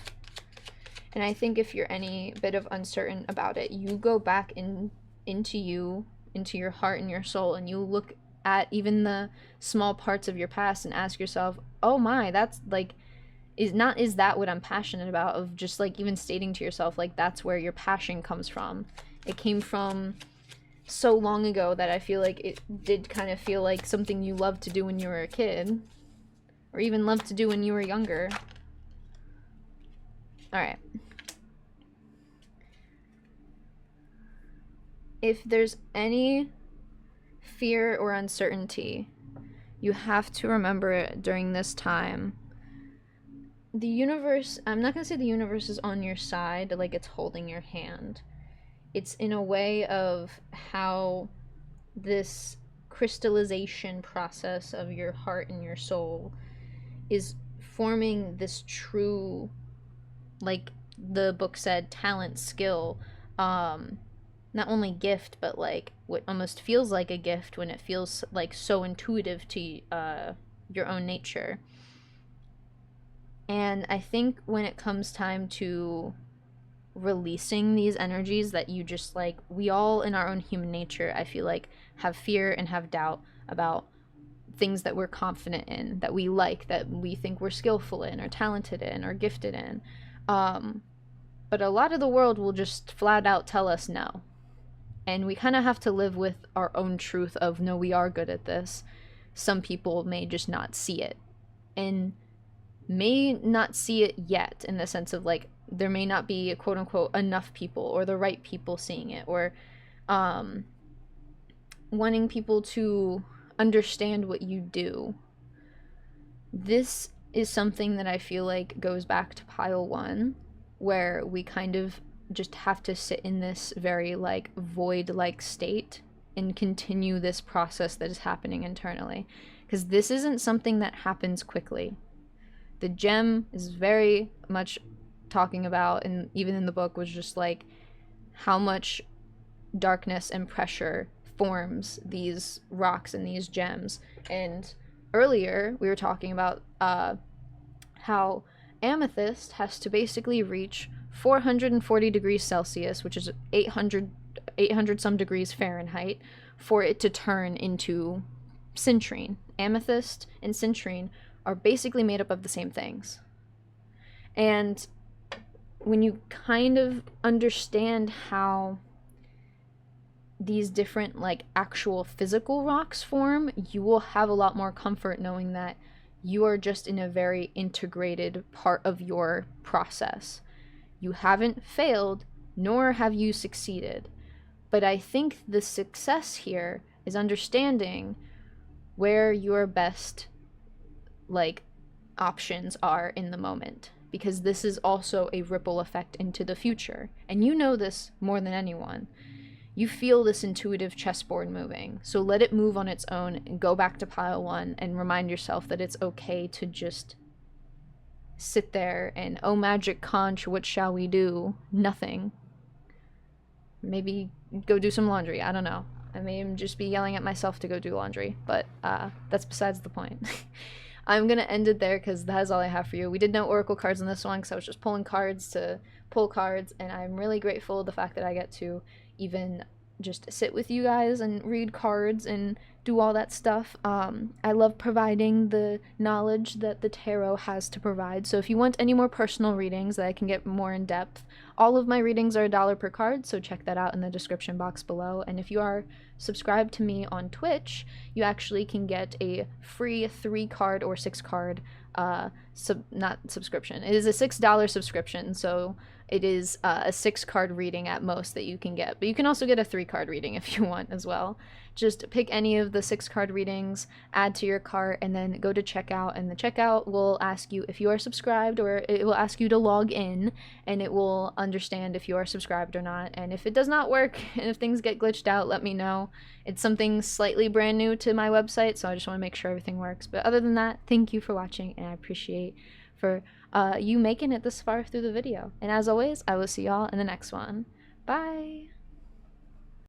And I think if you're any bit of uncertain about it, you go back into your heart and your soul, and you look at even the small parts of your past and ask yourself, oh my, that's like, is that what I'm passionate about? Of just like even stating to yourself like that's where your passion comes from. It came from so long ago that I feel like it did kind of feel like something you loved to do when you were a kid, or even loved to do when you were younger. All right. If there's any fear or uncertainty, you have to remember it during this time the universe, I'm not gonna say the universe is on your side, like it's holding your hand. It's in a way of how this crystallization process of your heart and your soul is forming this true, like the book said, talent, skill, not only gift, but like what almost feels like a gift when it feels like so intuitive to your own nature. And I think when it comes time to releasing these energies that you just like, we all in our own human nature, I feel like, have fear and have doubt about things that we're confident in, that we like, that we think we're skillful in or talented in or gifted in. But a lot of the world will just flat out tell us no. And we kind of have to live with our own truth of, no, we are good at this. Some people may just not see it. And may not see it yet, in the sense of like, there may not be, quote unquote, enough people or the right people seeing it, or wanting people to understand what you do. This is something that I feel like goes back to pile one, where we kind of just have to sit in this very like void like state and continue this process that is happening internally, because this isn't something that happens quickly. The gem is very much talking about, and even in the book was just like, how much darkness and pressure forms these rocks and these gems. And earlier we were talking about how amethyst has to basically reach 440 degrees Celsius, which is 800 some degrees Fahrenheit, for it to turn into citrine. Amethyst and citrine are basically made up of the same things. And when you kind of understand how these different like actual physical rocks form, you will have a lot more comfort knowing that you are just in a very integrated part of your process. You haven't failed, nor have you succeeded. But I think the success here is understanding where your best like options are in the moment, because this is also a ripple effect into the future. And you know this more than anyone. You feel this intuitive chessboard moving, so let it move on its own and go back to pile one and remind yourself that it's okay to just sit there and, oh magic conch, what shall we do? Nothing. Maybe go do some laundry, I don't know. I may just be yelling at myself to go do laundry, but that's besides the point. I'm gonna end it there because that is all I have for you. We did no oracle cards in this one because I was just pulling cards to pull cards, and I'm really grateful the fact that I get to even just sit with you guys and read cards and do all that stuff. I love providing the knowledge that the tarot has to provide. So if you want any more personal readings that I can get more in depth, all of my readings are $1 per card, so check that out in the description box below. And if you are subscribed to me on Twitch, you actually can get a free 3-card or 6-card not subscription. It is a $6 subscription, so it is a 6-card reading at most that you can get. But you can also get a 3-card reading if you want as well. Just pick any of the 6-card readings, add to your cart, and then go to checkout. And the checkout will ask you if you are subscribed, or it will ask you to log in, and it will understand if you are subscribed or not. And if it does not work, and if things get glitched out, let me know. It's something slightly brand new to my website, so I just want to make sure everything works. But other than that, thank you for watching, and I appreciate for you making it this far through the video. And as always, I will see y'all in the next one. Bye!